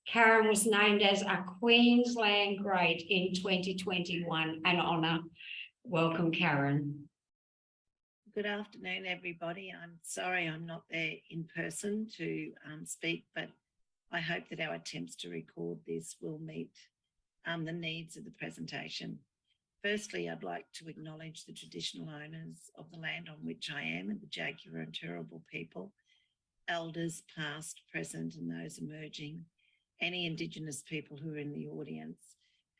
Karen was named as a Queensland Great in 2021, an honour. Welcome, Karen. Good afternoon, everybody. I'm sorry I'm not there in person to speak, but I hope that our attempts to record this will meet the needs of the presentation. Firstly, I'd like to acknowledge the traditional owners of the land on which I am and the Jaguar and Turrbal people, elders past, present, and those emerging, any Indigenous people who are in the audience,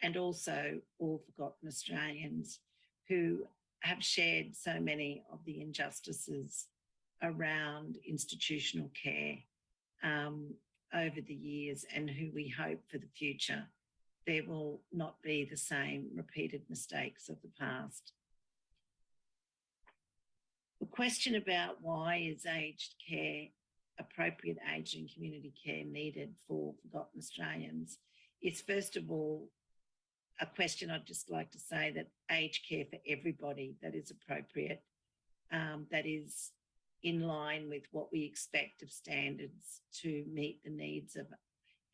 and also all forgotten Australians who have shared so many of the injustices around institutional care over the years, and who we hope for the future there will not be the same repeated mistakes of the past. The question about why is aged care, appropriate aged and community care needed for forgotten Australians is, first of all, a question I'd just like to say that aged care for everybody that is appropriate, that is in line with what we expect of standards to meet the needs of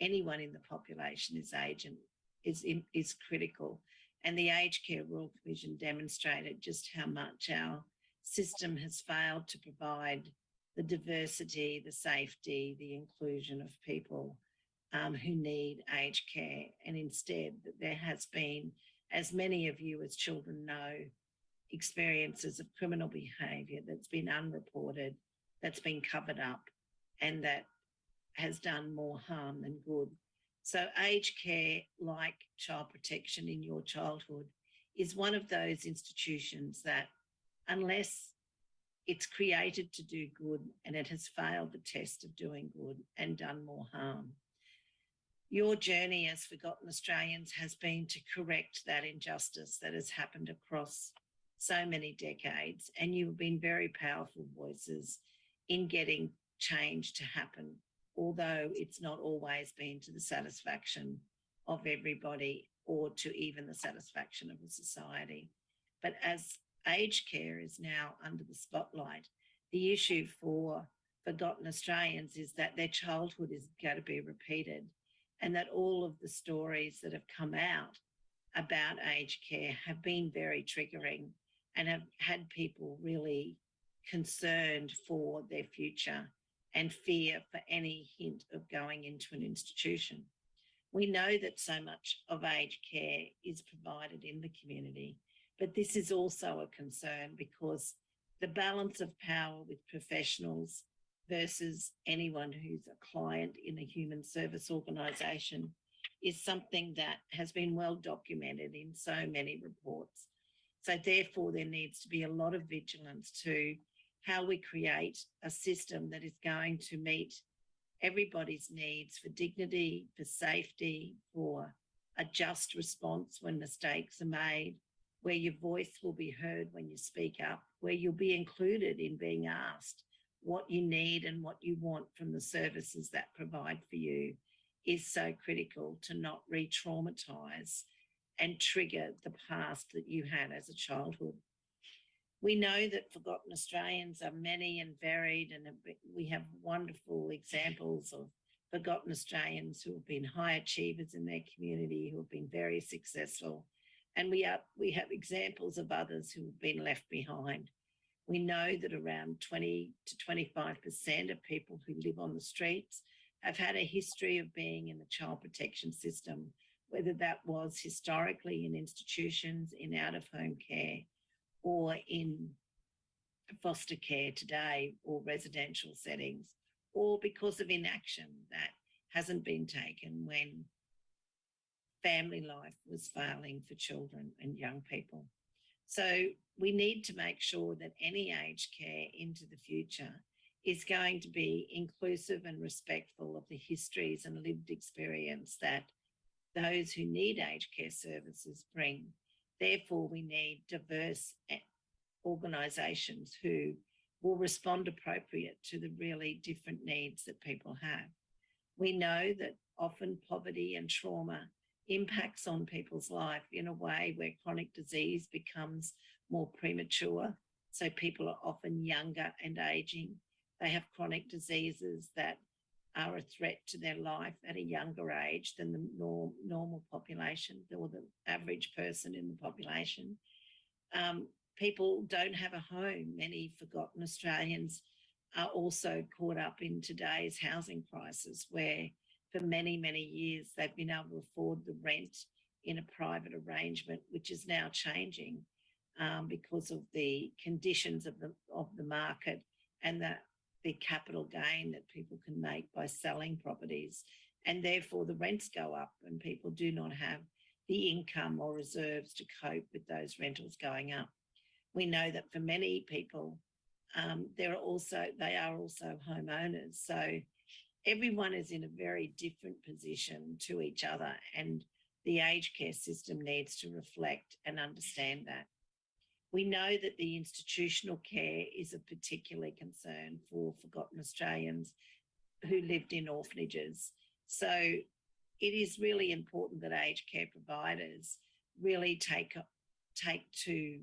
anyone in the population is critical. And the Aged Care Royal Commission demonstrated just how much our system has failed to provide the diversity, the safety, the inclusion of people who need aged care. And instead, there has been, as many of you as children know, experiences of criminal behaviour that's been unreported, that's been covered up, and that has done more harm than good. So aged care, like child protection in your childhood, is one of those institutions that, unless it's created to do good and it has failed the test of doing good and done more harm. Your journey as forgotten Australians has been to correct that injustice that has happened across so many decades, and you've been very powerful voices in getting change to happen, although it's not always been to the satisfaction of everybody or to even the satisfaction of the society. But as aged care is now under the spotlight, the issue for forgotten Australians is that their childhood is going to be repeated, and that all of the stories that have come out about aged care have been very triggering and have had people really concerned for their future and fear for any hint of going into an institution. We know that so much of aged care is provided in the community, but this is also a concern because the balance of power with professionals versus anyone who's a client in a human service organisation is something that has been well documented in so many reports. So therefore, there needs to be a lot of vigilance to how we create a system that is going to meet everybody's needs for dignity, for safety, for a just response when mistakes are made, where your voice will be heard when you speak up, where you'll be included in being asked what you need and what you want from the services that provide for you, is so critical to not re-traumatise and trigger the past that you had as a childhood. We know that forgotten Australians are many and varied, and we have wonderful examples of forgotten Australians who have been high achievers in their community, who have been very successful. And we have examples of others who have been left behind. We know that around 20 to 25% of people who live on the streets have had a history of being in the child protection system, whether that was historically in institutions, in out-of-home care, or in foster care today, or residential settings, or because of inaction that hasn't been taken when family life was failing for children and young people. So we need to make sure that any aged care into the future is going to be inclusive and respectful of the histories and lived experience that those who need aged care services bring. Therefore, we need diverse organisations who will respond appropriate to the really different needs that people have. We know that often poverty and trauma impacts on people's life in a way where chronic disease becomes more premature. So people are often younger and ageing. They have chronic diseases that are a threat to their life at a younger age than the normal population or the average person in the population. People don't have a home. Many forgotten Australians are also caught up in today's housing crisis, where for many, many years they've been able to afford the rent in a private arrangement, which is now changing because of the conditions of the market and the capital gain that people can make by selling properties. And therefore the rents go up and people do not have the income or reserves to cope with those rentals going up. We know that for many people, they are also homeowners. So everyone is in a very different position to each other, and the aged care system needs to reflect and understand that. We know that the institutional care is of particular concern for forgotten Australians who lived in orphanages. So it is really important that aged care providers really take to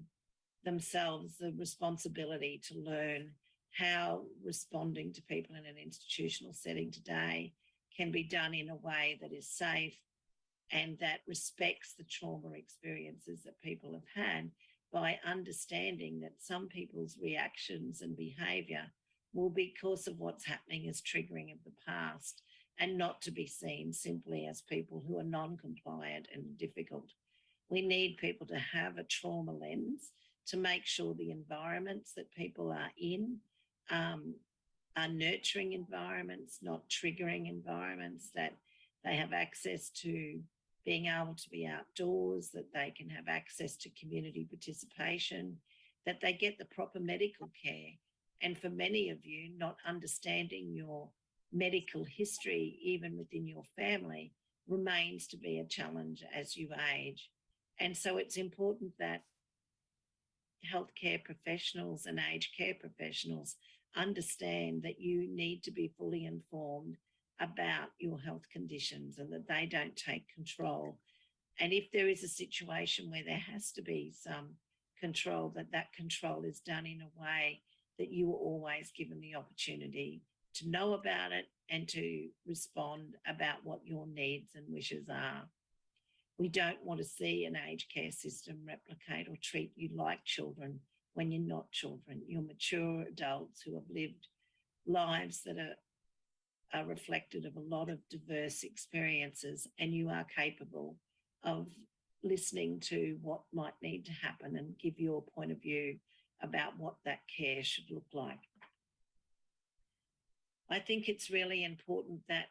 themselves the responsibility to learn how responding to people in an institutional setting today can be done in a way that is safe and that respects the trauma experiences that people have had, by understanding that some people's reactions and behaviour will be because of what's happening as triggering of the past, and not to be seen simply as people who are non-compliant and difficult. We need people to have a trauma lens to make sure the environments that people are in are nurturing environments, not triggering environments, that they have access to being able to be outdoors, that they can have access to community participation, that they get the proper medical care. And for many of you, not understanding your medical history, even within your family, remains to be a challenge as you age. And so it's important that healthcare professionals and aged care professionals understand that you need to be fully informed about your health conditions and that they don't take control. And if there is a situation where there has to be some control, that control is done in a way that you are always given the opportunity to know about it and to respond about what your needs and wishes are. We don't want to see an aged care system replicate or treat you like children when you're not children. You're mature adults who have lived lives that are reflected of a lot of diverse experiences, and you are capable of listening to what might need to happen and give your point of view about what that care should look like. I think it's really important that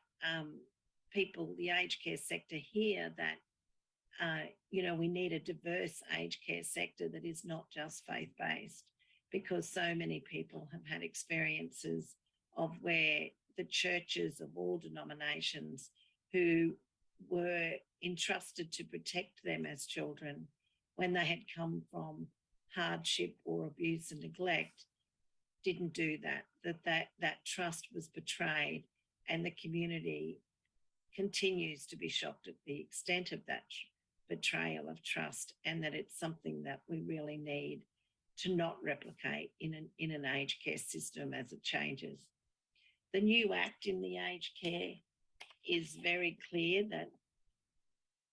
people, the aged care sector, hear that we need a diverse aged care sector that is not just faith-based, because so many people have had experiences of where the churches of all denominations who were entrusted to protect them as children when they had come from hardship or abuse and neglect didn't do that trust was betrayed, and the community continues to be shocked at the extent of that betrayal of trust, and that it's something that we really need to not replicate in an aged care system as it changes. The new Act in the aged care is very clear that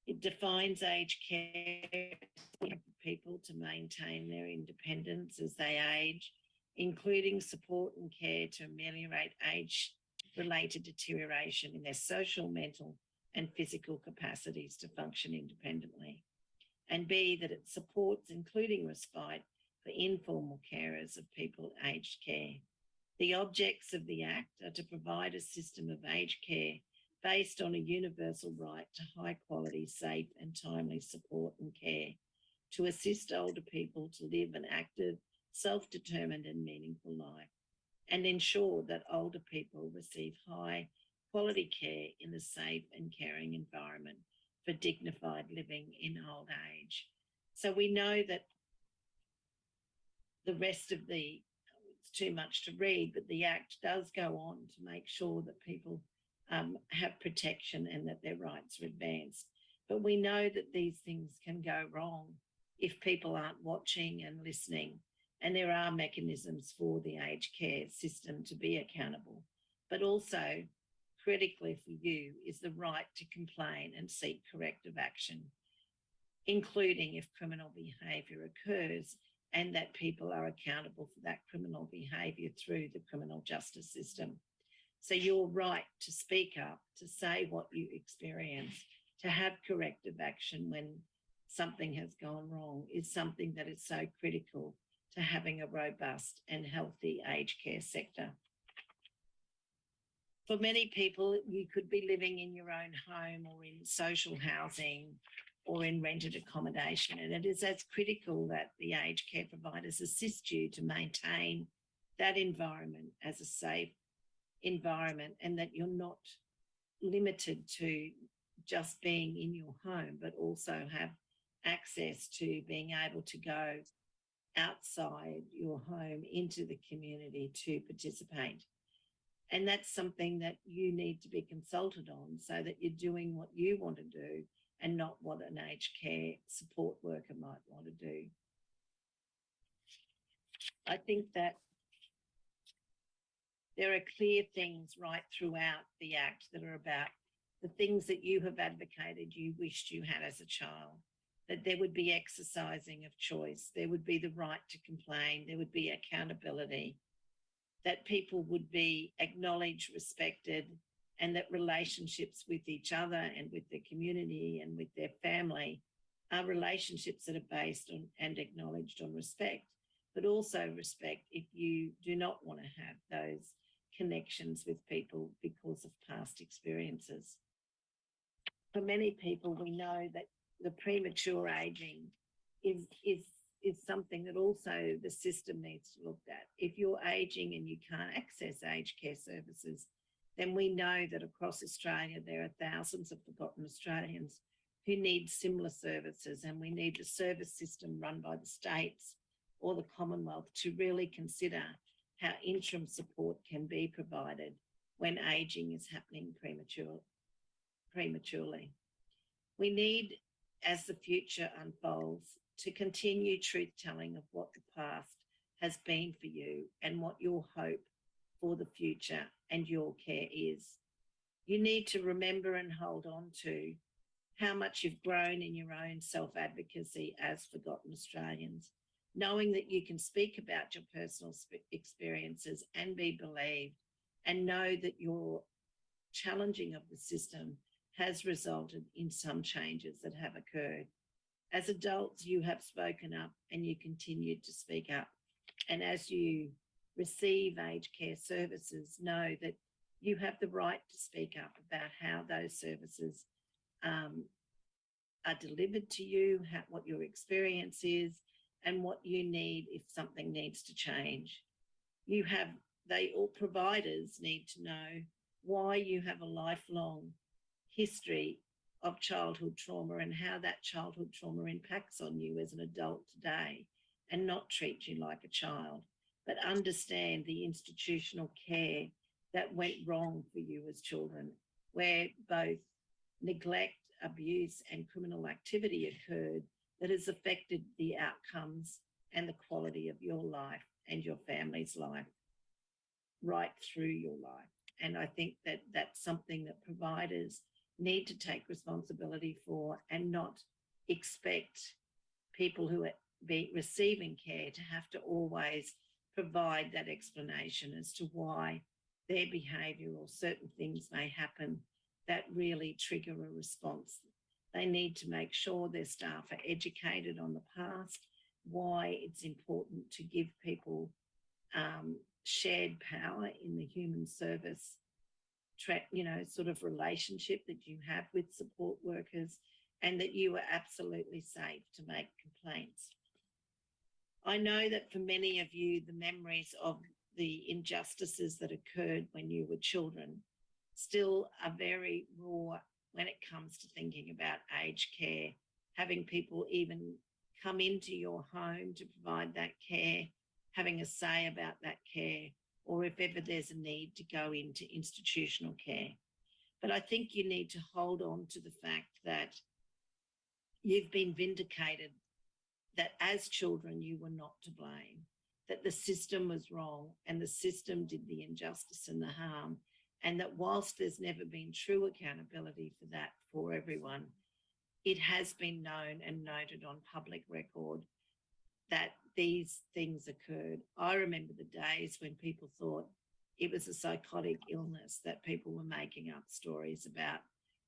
it defines aged care for people to maintain their independence as they age, including support and care to ameliorate age-related deterioration in their social, mental, and physical capacities to function independently. And B, that it supports, including respite, for informal carers of people aged care. The objects of the Act are to provide a system of aged care based on a universal right to high quality, safe and timely support and care, to assist older people to live an active, self-determined and meaningful life, and ensure that older people receive high quality care in a safe and caring environment for dignified living in old age. So we know that the rest of it's too much to read, but the Act does go on to make sure that people have protection and that their rights are advanced. But we know that these things can go wrong if people aren't watching and listening. And there are mechanisms for the aged care system to be accountable. But also, critically for you, is the right to complain and seek corrective action, including if criminal behaviour occurs, and that people are accountable for that criminal behaviour through the criminal justice system. So your right to speak up, to say what you experience, to have corrective action when something has gone wrong is something that is so critical to having a robust and healthy aged care sector. For many people, you could be living in your own home or in social housing or in rented accommodation, and it is as critical that the aged care providers assist you to maintain that environment as a safe environment, and that you're not limited to just being in your home, but also have access to being able to go outside your home into the community to participate. And that's something that you need to be consulted on so that you're doing what you want to do and not what an aged care support worker might want to do. I think that there are clear things right throughout the Act that are about the things that you have advocated you wished you had as a child, that there would be exercising of choice, there would be the right to complain, there would be accountability, that people would be acknowledged, respected, and that relationships with each other and with their community and with their family are relationships that are based on and acknowledged on respect, but also respect if you do not want to have those connections with people because of past experiences. For many people, we know that the premature aging is something that also the system needs to look at. If you're aging and you can't access aged care services, then we know that across Australia there are thousands of forgotten Australians who need similar services, and we need the service system run by the states or the Commonwealth to really consider how interim support can be provided when aging is happening prematurely. We need, as the future unfolds, to continue truth-telling of what the past has been for you and what your hope for the future and your care is. You need to remember and hold on to how much you've grown in your own self-advocacy as forgotten Australians, knowing that you can speak about your personal experiences and be believed, and know that your challenging of the system has resulted in some changes that have occurred. As adults, you have spoken up and you continue to speak up. And as you receive aged care services, know that you have the right to speak up about how those services are delivered to you, what your experience is, and what you need if something needs to change. All providers need to know why you have a lifelong history of childhood trauma and how that childhood trauma impacts on you as an adult today, and not treat you like a child, but understand the institutional care that went wrong for you as children, where both neglect, abuse, and criminal activity occurred that has affected the outcomes and the quality of your life and your family's life right through your life. And I think that that's something that providers need to take responsibility for, and not expect people who are receiving care to have to always provide that explanation as to why their behaviour or certain things may happen that really trigger a response. They need to make sure their staff are educated on the past, why it's important to give people shared power in the human service, sort of relationship that you have with support workers, and that you are absolutely safe to make complaints. I know that for many of you, the memories of the injustices that occurred when you were children still are very raw when it comes to thinking about aged care, having people even come into your home to provide that care, having a say about that care, or if ever there's a need to go into institutional care. But I think you need to hold on to the fact that you've been vindicated, that as children you were not to blame, that the system was wrong and the system did the injustice and the harm, and that whilst there's never been true accountability for that for everyone, it has been known and noted on public record that these things occurred. I remember the days when people thought it was a psychotic illness, that people were making up stories about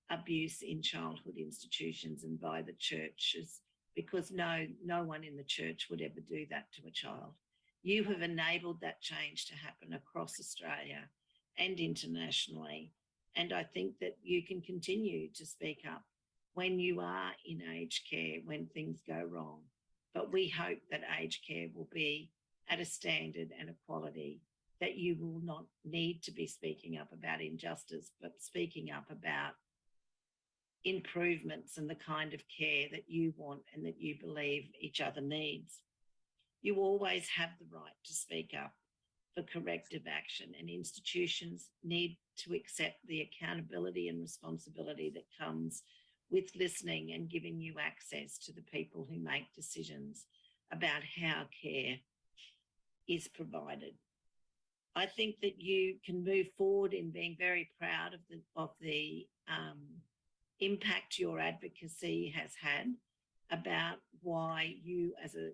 abuse in childhood institutions and by the churches, because no one in the church would ever do that to a child. You have enabled that change to happen across Australia and internationally. And I think that you can continue to speak up when you are in aged care, when things go wrong. But we hope that aged care will be at a standard and a quality that you will not need to be speaking up about injustice, but speaking up about improvements and the kind of care that you want and that you believe each other needs. You always have the right to speak up for corrective action, and institutions need to accept the accountability and responsibility that comes with listening and giving you access to the people who make decisions about how care is provided. I think that you can move forward in being very proud of the impact your advocacy has had about why you as a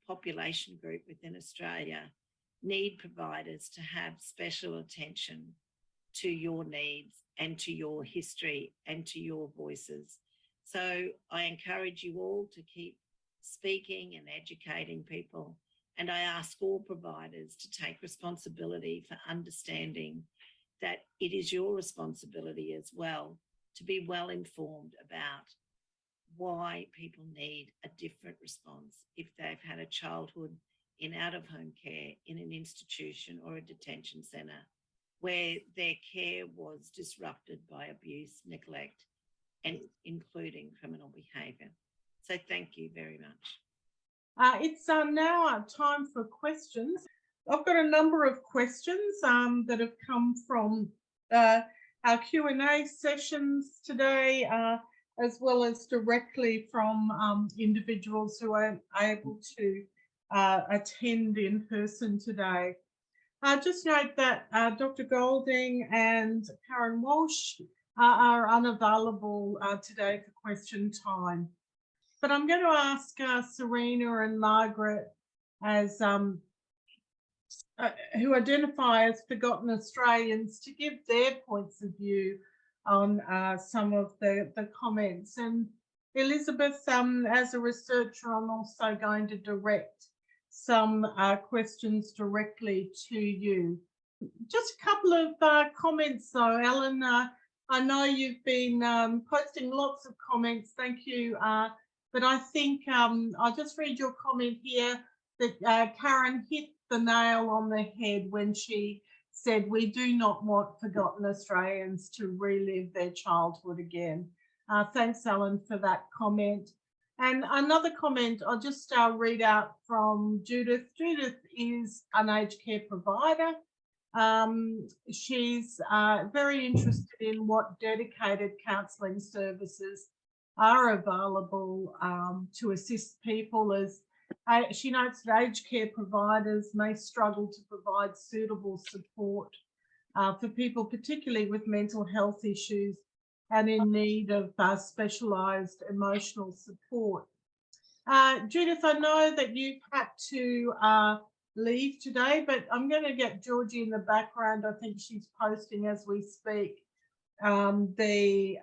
population group within Australia need providers to have special attention to your needs and to your history and to your voices. So I encourage you all to keep speaking and educating people. And I ask all providers to take responsibility for understanding that it is your responsibility as well to be well informed about why people need a different response if they've had a childhood in out-of-home care, in an institution or a detention centre, where their care was disrupted by abuse, neglect, and including criminal behaviour. So thank you very much. It's now time for questions. I've got a number of questions that have come from our Q&A sessions today, as well as directly from individuals who are able to attend in person today. Just note that Dr. Golding and Karen Walsh are unavailable today for question time. But I'm going to ask Serena and Margaret, as who identify as Forgotten Australians, to give their points of view on some of the comments. And Elizabeth, as a researcher, I'm also going to direct some questions directly to you. Just a couple of comments though, Ellen. I know you've been posting lots of comments, thank you. But I think I'll just read your comment here that Karen hit the nail on the head when she said, we do not want forgotten Australians to relive their childhood again. Thanks, Alan, for that comment. And another comment, I'll just read out from Judith. Judith is an aged care provider. She's very interested in what dedicated counselling services are available to assist people, as she notes that aged care providers may struggle to provide suitable support for people, particularly with mental health issues and in need of specialised emotional support. Judith, I know that you've had to leave today, but I'm going to get Georgie in the background. I think she's posting as we speak the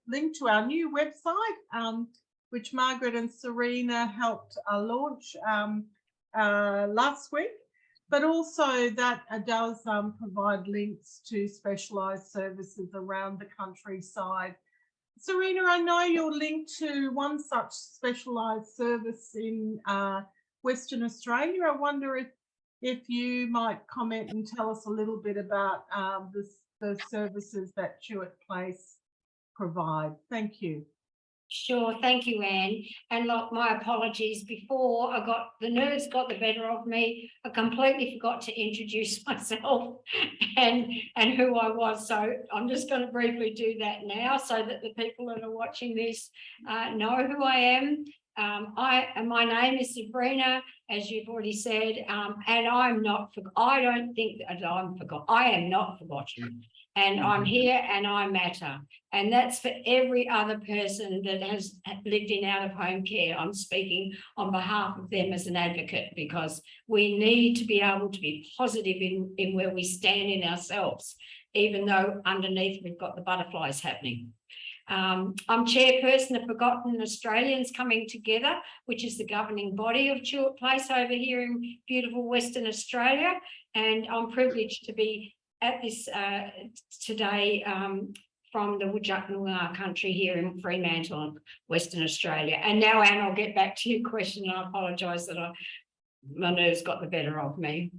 link to our new website, which Margaret and Serena helped launch last week, but also that does provide links to specialised services around the countryside. Serena, I know you're linked to one such specialised service in Western Australia. I wonder if you might comment and tell us a little bit about the services that Chewett Place provide. Thank you. Sure, thank you, Anne. And look, my apologies, before the nerves got the better of me. I completely forgot to introduce myself and who I was. So I'm just going to briefly do that now so that the people that are watching this know who I am. My name is Sabrina, as you've already said, and I don't think that I'm forgotten. I am not forgotten. And I'm here and I matter. And that's for every other person that has lived in out-of-home care. I'm speaking on behalf of them as an advocate, because we need to be able to be positive in where we stand in ourselves, even though underneath we've got the butterflies happening. I'm chairperson of Forgotten Australians Coming Together, which is the governing body of Chewett Place over here in beautiful Western Australia. And I'm privileged to be at this today from the Whadjuk Noongar country here in Fremantle, Western Australia. And now, Anne, I'll get back to your question. I apologise that my nerves got the better of me.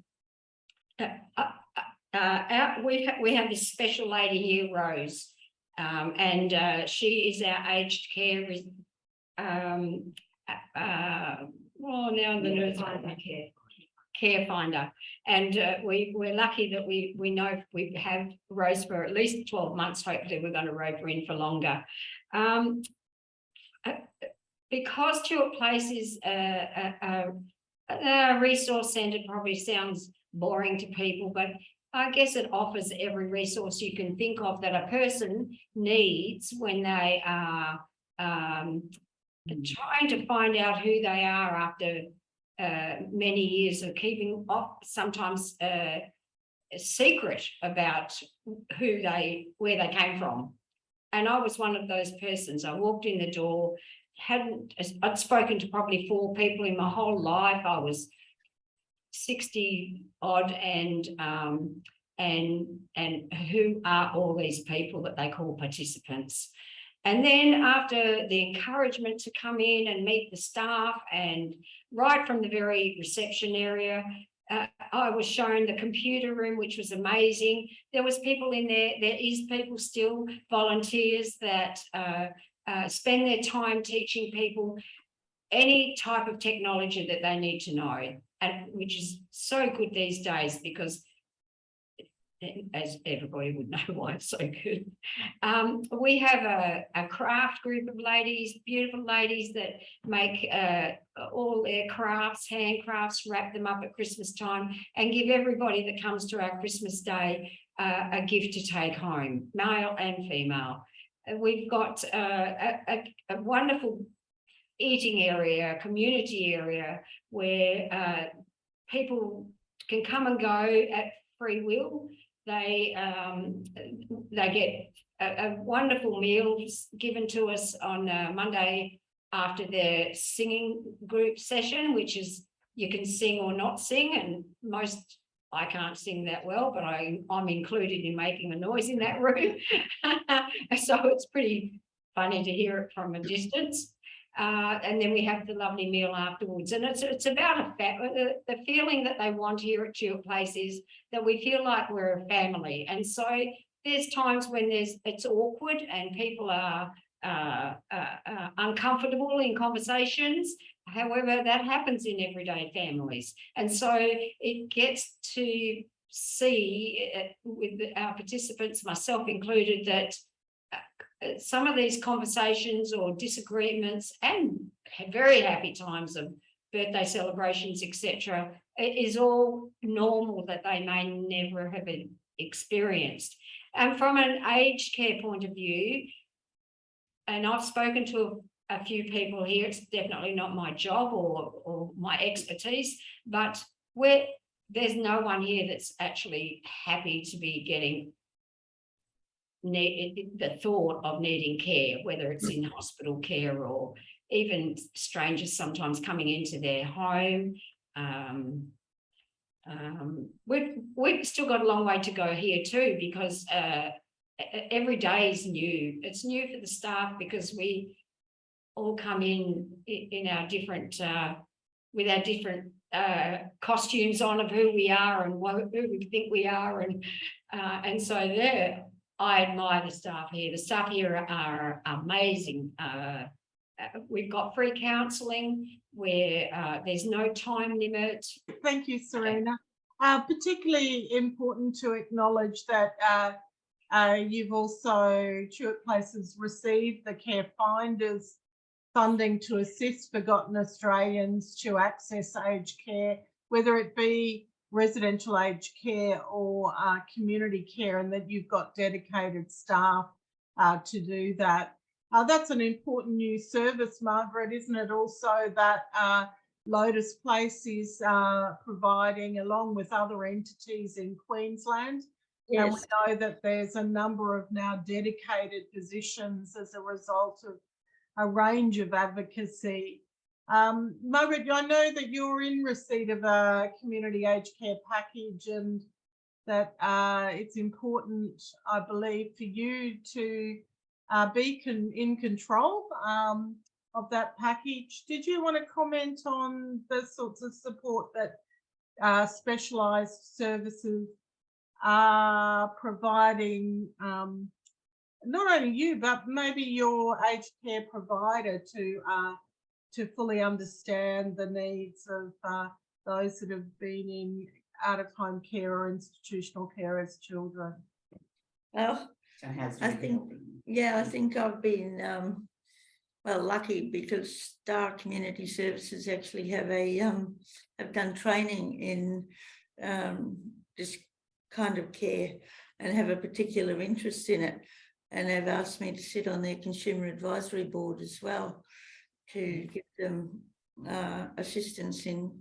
We have this special lady here, Rose, and she is our aged care. Now the nerves got me. Care finder, and we're lucky that we know we have Rose for at least 12 months. Hopefully we're going to rope her in for longer, because Chewett Place is a resource centre. Probably sounds boring to people, but I guess it offers every resource you can think of that a person needs when they are trying to find out who they are after many years of keeping sometimes a secret about where they came from. And I was one of those persons. I walked in the door, I'd spoken to probably 4 people in my whole life. I was 60 odd, and who are all these people that they call participants? And then after the encouragement to come in and meet the staff, and right from the very reception area, I was shown the computer room, which was amazing. There was people in there. There is people still, volunteers that spend their time teaching people any type of technology that they need to know, and which is so good these days, because as everybody would know why it's so good. We have a craft group of ladies, beautiful ladies that make all their crafts, handcrafts, wrap them up at Christmas time, and give everybody that comes to our Christmas day a gift to take home, male and female. We've got a wonderful eating area, community area, where people can come and go at free will. They get a wonderful meal given to us on Monday after their singing group session, which is you can sing or not sing, and I can't sing that well, but I'm included in making a noise in that room. So it's pretty funny to hear it from a distance. And then we have the lovely meal afterwards. And it's about the feeling that they want here at Tulip Place is that we feel like we're a family. And so there's times when it's awkward and people are uncomfortable in conversations. However, that happens in everyday families. And so it gets to see with our participants, myself included, that some of these conversations or disagreements and very happy times of birthday celebrations, etc., is all normal that they may never have experienced. And from an aged care point of view, and I've spoken to a few people here, it's definitely not my job or my expertise, but there's no one here that's actually happy to be getting the thought of needing care, whether it's in hospital care or even strangers sometimes coming into their home. We've still got a long way to go here too, because every day is new. It's new for the staff because we all come in our different with our different costumes on of who we are and who we think we are, and so there I admire the staff here. The staff here are amazing. We've got free counselling where there's no time limit. Thank you, Serena. Particularly important to acknowledge that you've also, Tulip Places, received the Care Finders funding to assist forgotten Australians to access aged care, whether it be residential aged care or community care, and that you've got dedicated staff to do that. That's an important new service, Margaret, isn't it? Also that Lotus Place is providing, along with other entities in Queensland. Yes. And we know that there's a number of now dedicated positions as a result of a range of advocacy. Margaret, I know that you're in receipt of a community aged care package, and that it's important, I believe, for you to be in control of that package. Did you want to comment on the sorts of support that specialised services are providing, not only you, but maybe your aged care provider to fully understand the needs of those that have been in out-of-home care or institutional care as children? Well, I think I've been well lucky, because Star Community Services actually have done training in this kind of care and have a particular interest in it, and they've asked me to sit on their consumer advisory board as well, to give them assistance in,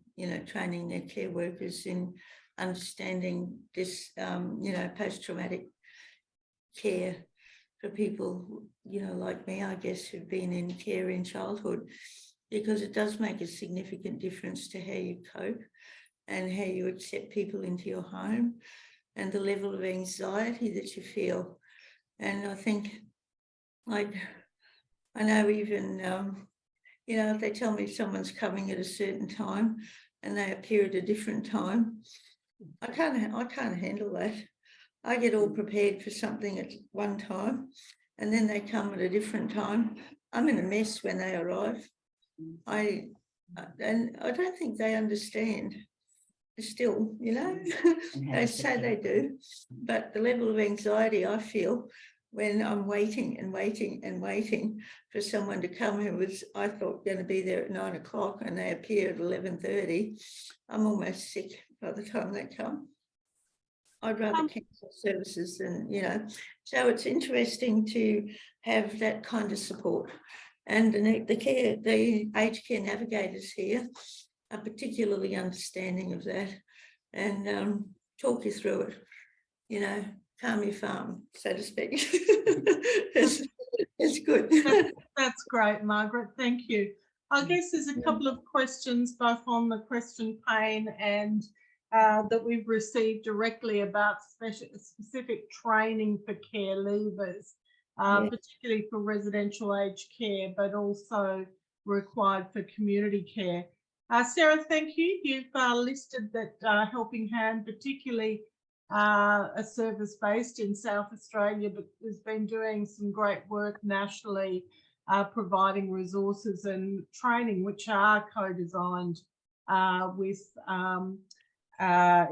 training their care workers in understanding this, post-traumatic care for people, like me, I guess, who've been in care in childhood, because it does make a significant difference to how you cope and how you accept people into your home and the level of anxiety that you feel. And I think, like, I know even, if they tell me someone's coming at a certain time and they appear at a different time, I can't handle that. I get all prepared for something at one time, and then they come at a different time. I'm in a mess when they arrive. And I don't think they understand still, they say they do, but the level of anxiety I feel when I'm waiting and waiting and waiting for someone to come who was, I thought, going to be there at 9 o'clock, and they appear at 11:30, I'm almost sick by the time they come. I'd rather cancel services than, so it's interesting to have that kind of support. And the aged care navigators here are particularly understanding of that, and talk you through it, calm your farm, so to speak. It's good. That's great, Margaret. Thank you. I guess there's a couple of questions both on the question pane and that we've received directly about specific training for care leavers, particularly for residential aged care, but also required for community care. Sarah, thank you. You've listed that Helping Hand, particularly a service based in South Australia, but has been doing some great work nationally, providing resources and training which are co-designed with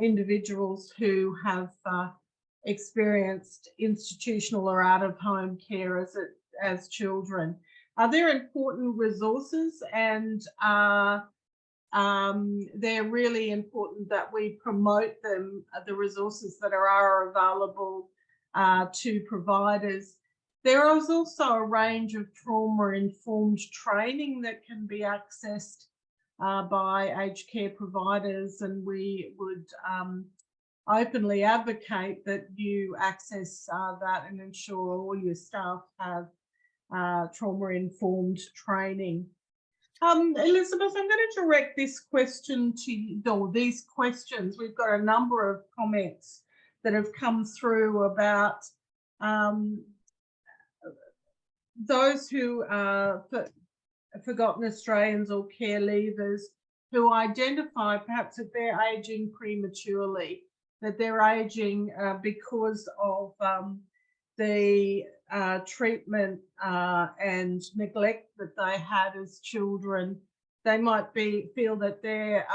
individuals who have experienced institutional or out-of-home care as children. They're important resources, and they're really important that we promote them, the resources that are available to providers. There is also a range of trauma-informed training that can be accessed by aged care providers, and we would openly advocate that you access that and ensure all your staff have trauma-informed training. Elizabeth, I'm going to direct this question to you, or these questions. We've got a number of comments that have come through about those who are forgotten Australians or care leavers who identify perhaps that they're aging prematurely, that they're aging because of the treatment and neglect that they had as children. They might feel that they're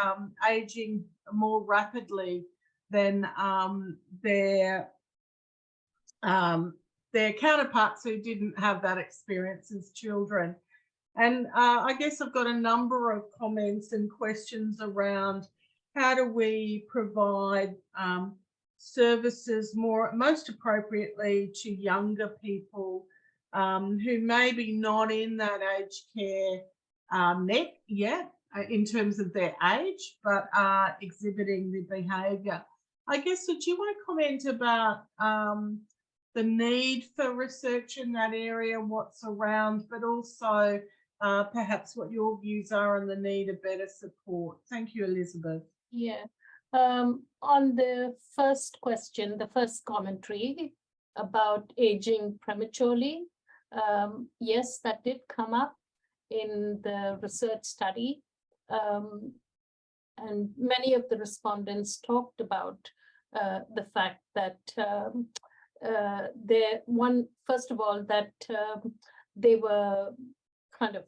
aging more rapidly than their counterparts who didn't have that experience as children. And I guess I've got a number of comments and questions around how do we provide services most appropriately to younger people who may be not in that aged care net yet in terms of their age, but are exhibiting the behaviour. I guess, did you want to comment about the need for research in that area, what's around, but also perhaps what your views are on the need of better support? Thank you, Elizabeth. Yeah. On the first question, the first commentary about aging prematurely, yes, that did come up in the research study. And many of the respondents talked about the fact that first of all, that they were kind of,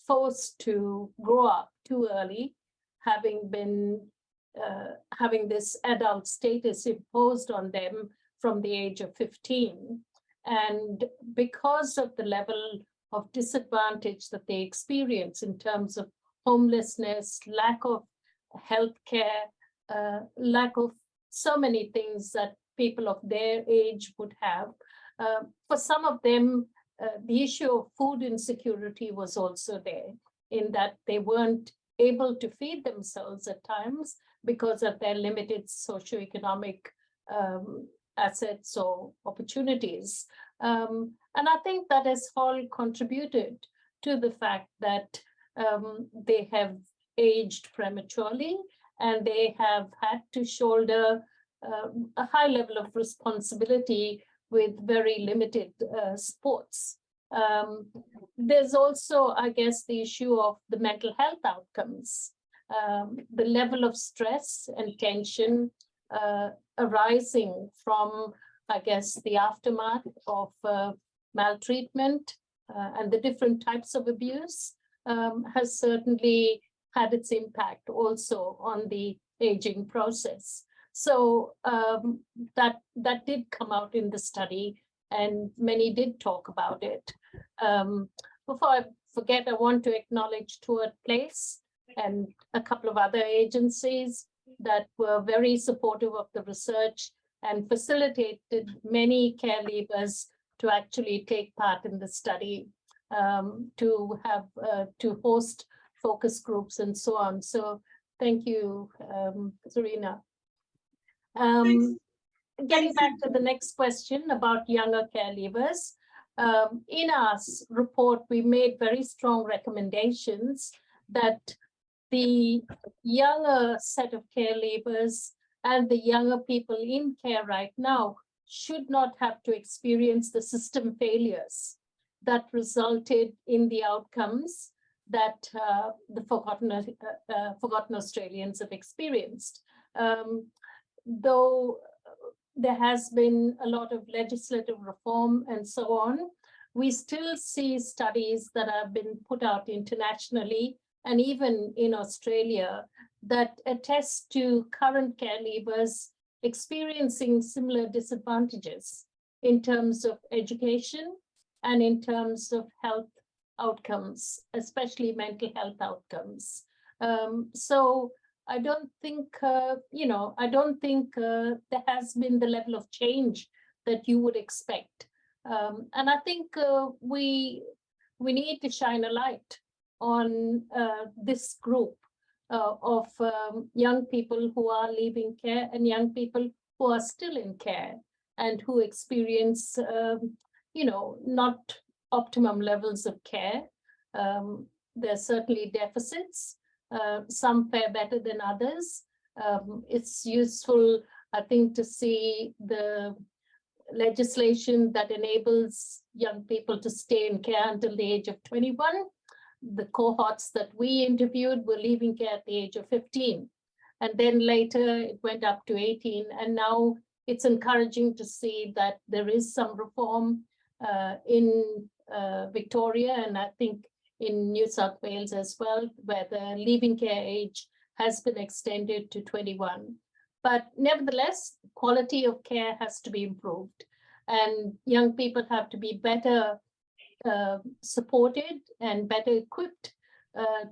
forced to grow up too early, having this adult status imposed on them from the age of 15. And because of the level of disadvantage that they experience in terms of homelessness, lack of health care, lack of so many things that people of their age would have. For some of them, the issue of food insecurity was also there, in that they weren't able to feed themselves at times because of their limited socioeconomic assets or opportunities. And I think that has all contributed to the fact that they have aged prematurely, and they have had to shoulder a high level of responsibility with very limited supports. There's also, I guess, the issue of the mental health outcomes, the level of stress and tension arising from, I guess, the aftermath of maltreatment and the different types of abuse has certainly had its impact also on the aging process. So that did come out in the study, and many did talk about it. Before I forget, I want to acknowledge Toward Place and a couple of other agencies that were very supportive of the research and facilitated many care leavers to actually take part in the study, to have to host focus groups and so on. So thank you, Serena. Getting back to the next question about younger care leavers, in our report, we made very strong recommendations that the younger set of care leavers and the younger people in care right now should not have to experience the system failures that resulted in the outcomes that the forgotten Australians have experienced. Though there has been a lot of legislative reform and so on, we still see studies that have been put out internationally and even in Australia that attest to current care leavers experiencing similar disadvantages in terms of education and in terms of health outcomes, especially mental health outcomes. So I don't think, I don't think there has been the level of change that you would expect. And I think we need to shine a light on this group of young people who are leaving care and young people who are still in care and who experience, not optimum levels of care. There's certainly deficits. Some fare better than others. It's useful, I think, to see the legislation that enables young people to stay in care until the age of 21. The cohorts that we interviewed were leaving care at the age of 15. And then later it went up to 18. And now it's encouraging to see that there is some reform in Victoria, and I think in New South Wales as well, where the leaving care age has been extended to 21. But nevertheless, quality of care has to be improved, and young people have to be better supported and better equipped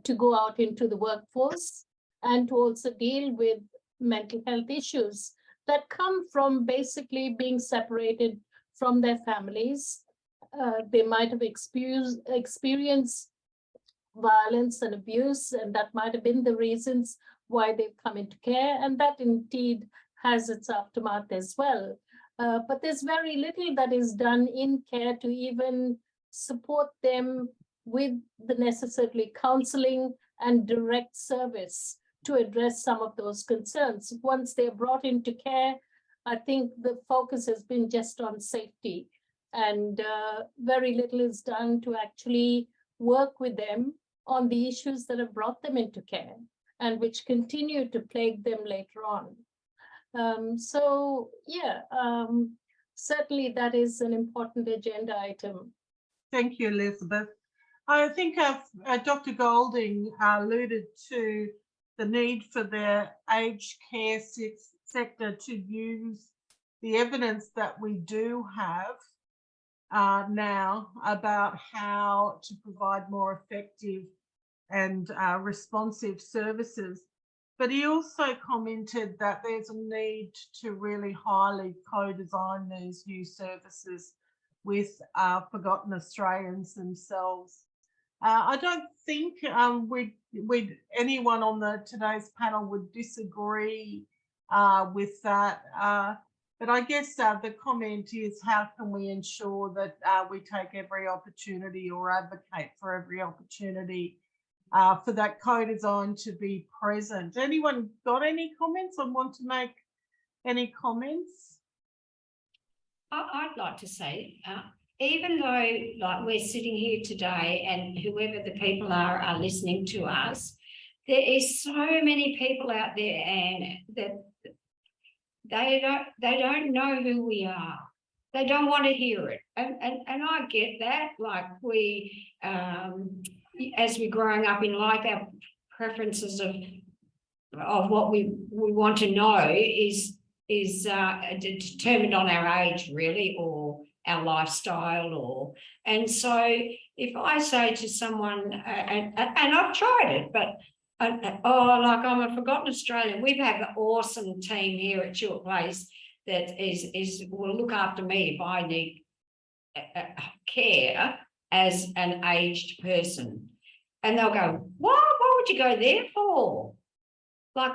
to go out into the workforce and to also deal with mental health issues that come from basically being separated from their families. They might have experienced violence and abuse, and that might have been the reasons why they've come into care, and that indeed has its aftermath as well. But there's very little that is done in care to even support them with the necessary counseling and direct service to address some of those concerns. Once they're brought into care, I think the focus has been just on safety, and very little is done to actually work with them on the issues that have brought them into care and which continue to plague them later on. Certainly that is an important agenda item. Thank you, Elizabeth. I think Dr. Golding alluded to the need for the aged care sector to use the evidence that we do have now about how to provide more effective and responsive services. But he also commented that there's a need to really highly co-design these new services with forgotten Australians themselves. I don't think anyone on today's panel would disagree with that. But I guess the comment is, how can we ensure that we take every opportunity or advocate for every opportunity for that co-design to be present? Anyone got any comments or want to make any comments? I'd like to say, even though like we're sitting here today and whoever the people are listening to us, there is so many people out there and that they don't know who we are. They don't want to hear it. And I get that. Like we, as we're growing up in life, our preferences of what we want to know is determined on our age, really, or our lifestyle, and so if I say to someone, and I've tried it, but like I'm a forgotten Australian, we have an awesome team here at your place that will look after me if I need care as an aged person, and they'll go, what would you go there for? Like,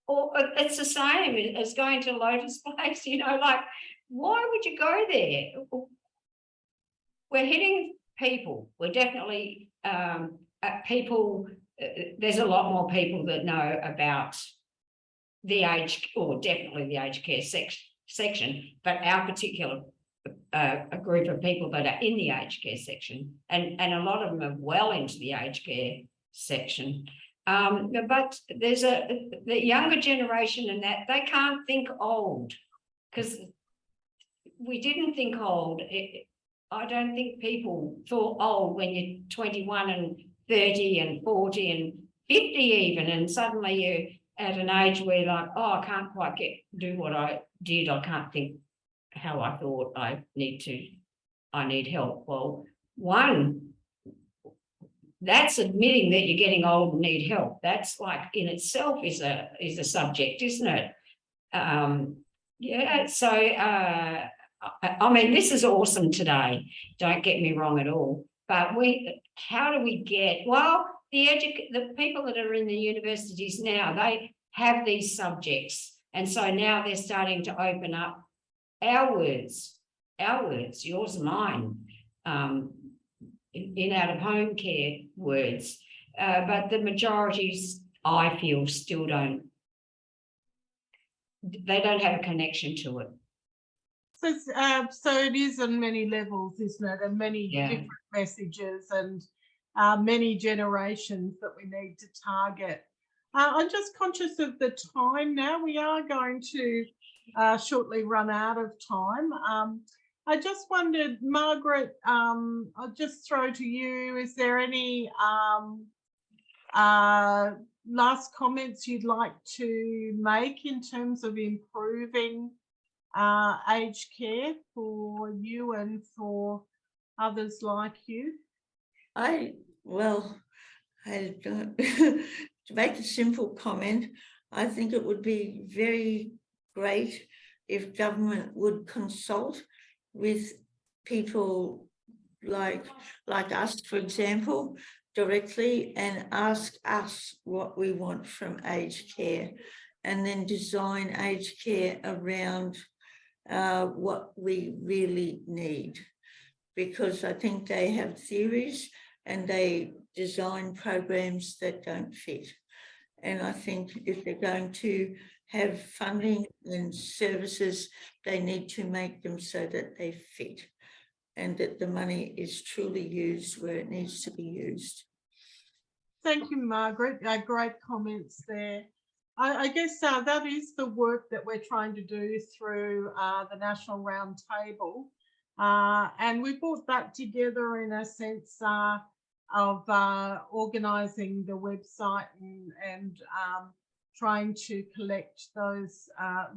or it's the same as going to Lotus Place, like, why would you go there? We're hitting people. We're definitely people. There's a lot more people that know about the aged, or definitely the aged care section, but our particular a group of people that are in the aged care section, and a lot of them are well into the aged care section. But there's the younger generation and that they can't think old, because we didn't think old. I don't think people thought old when you're 21 and 30 and 40 and 50 even, and suddenly you're at an age where you're like, oh, I can't quite do what I did. I can't think how I thought I need help. Well, that's admitting that you're getting old and need help. That's like in itself is a subject, isn't it? Yeah, so I mean, this is awesome today. Don't get me wrong at all. But how do we get, well, the people that are in the universities now, they have these subjects. And so now they're starting to open up our words, yours and mine, in out-of-home care words. But the majorities, I feel, still don't have a connection to it. So it is on many levels, isn't it? And many different messages and many generations that we need to target. I'm just conscious of the time now. We are going to shortly run out of time. I just wondered, Margaret, I'll just throw to you, is there any last comments you'd like to make in terms of improving aged care for you and for others like you? To make a simple comment, I think it would be very great if government would consult with people like us, for example, directly, and ask us what we want from aged care, and then design aged care around what we really need. Because I think they have theories and they design programs that don't fit. And I think if they're going to have funding and services, they need to make them so that they fit and that the money is truly used where it needs to be used. Thank you, Margaret. Great comments there. I guess that is the work that we're trying to do through the National Roundtable. And we brought that together in a sense of organising the website and trying to collect those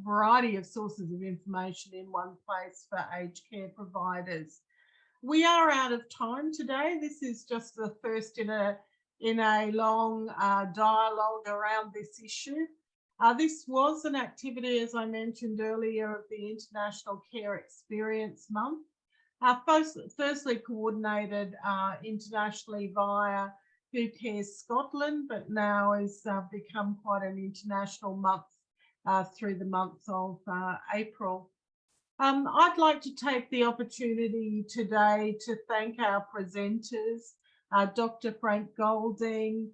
variety of sources of information in one place for aged care providers. We are out of time today. This is just the first in a long dialogue around this issue. This was an activity, as I mentioned earlier, of the International Care Experience Month. Firstly coordinated internationally via Who Cares Scotland, but now has become quite an international month through the month of April. I'd like to take the opportunity today to thank our presenters, Dr. Frank Golding,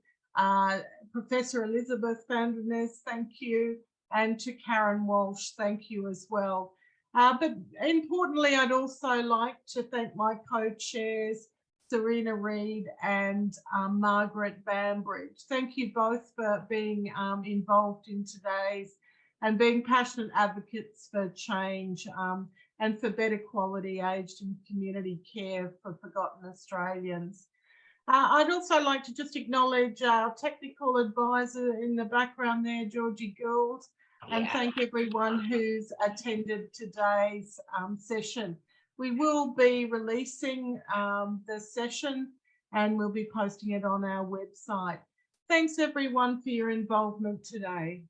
Professor Elizabeth van der Nest, thank you, and to Karen Walsh, thank you as well. But importantly, I'd also like to thank my co-chairs, Serena Reid and Margaret Bambridge. Thank you both for being involved in today's and being passionate advocates for change and for better quality aged and community care for forgotten Australians. I'd also like to just acknowledge our technical advisor in the background there, Georgie Gould, and thank everyone who's attended today's session. We will be releasing the session and we'll be posting it on our website. Thanks everyone for your involvement today.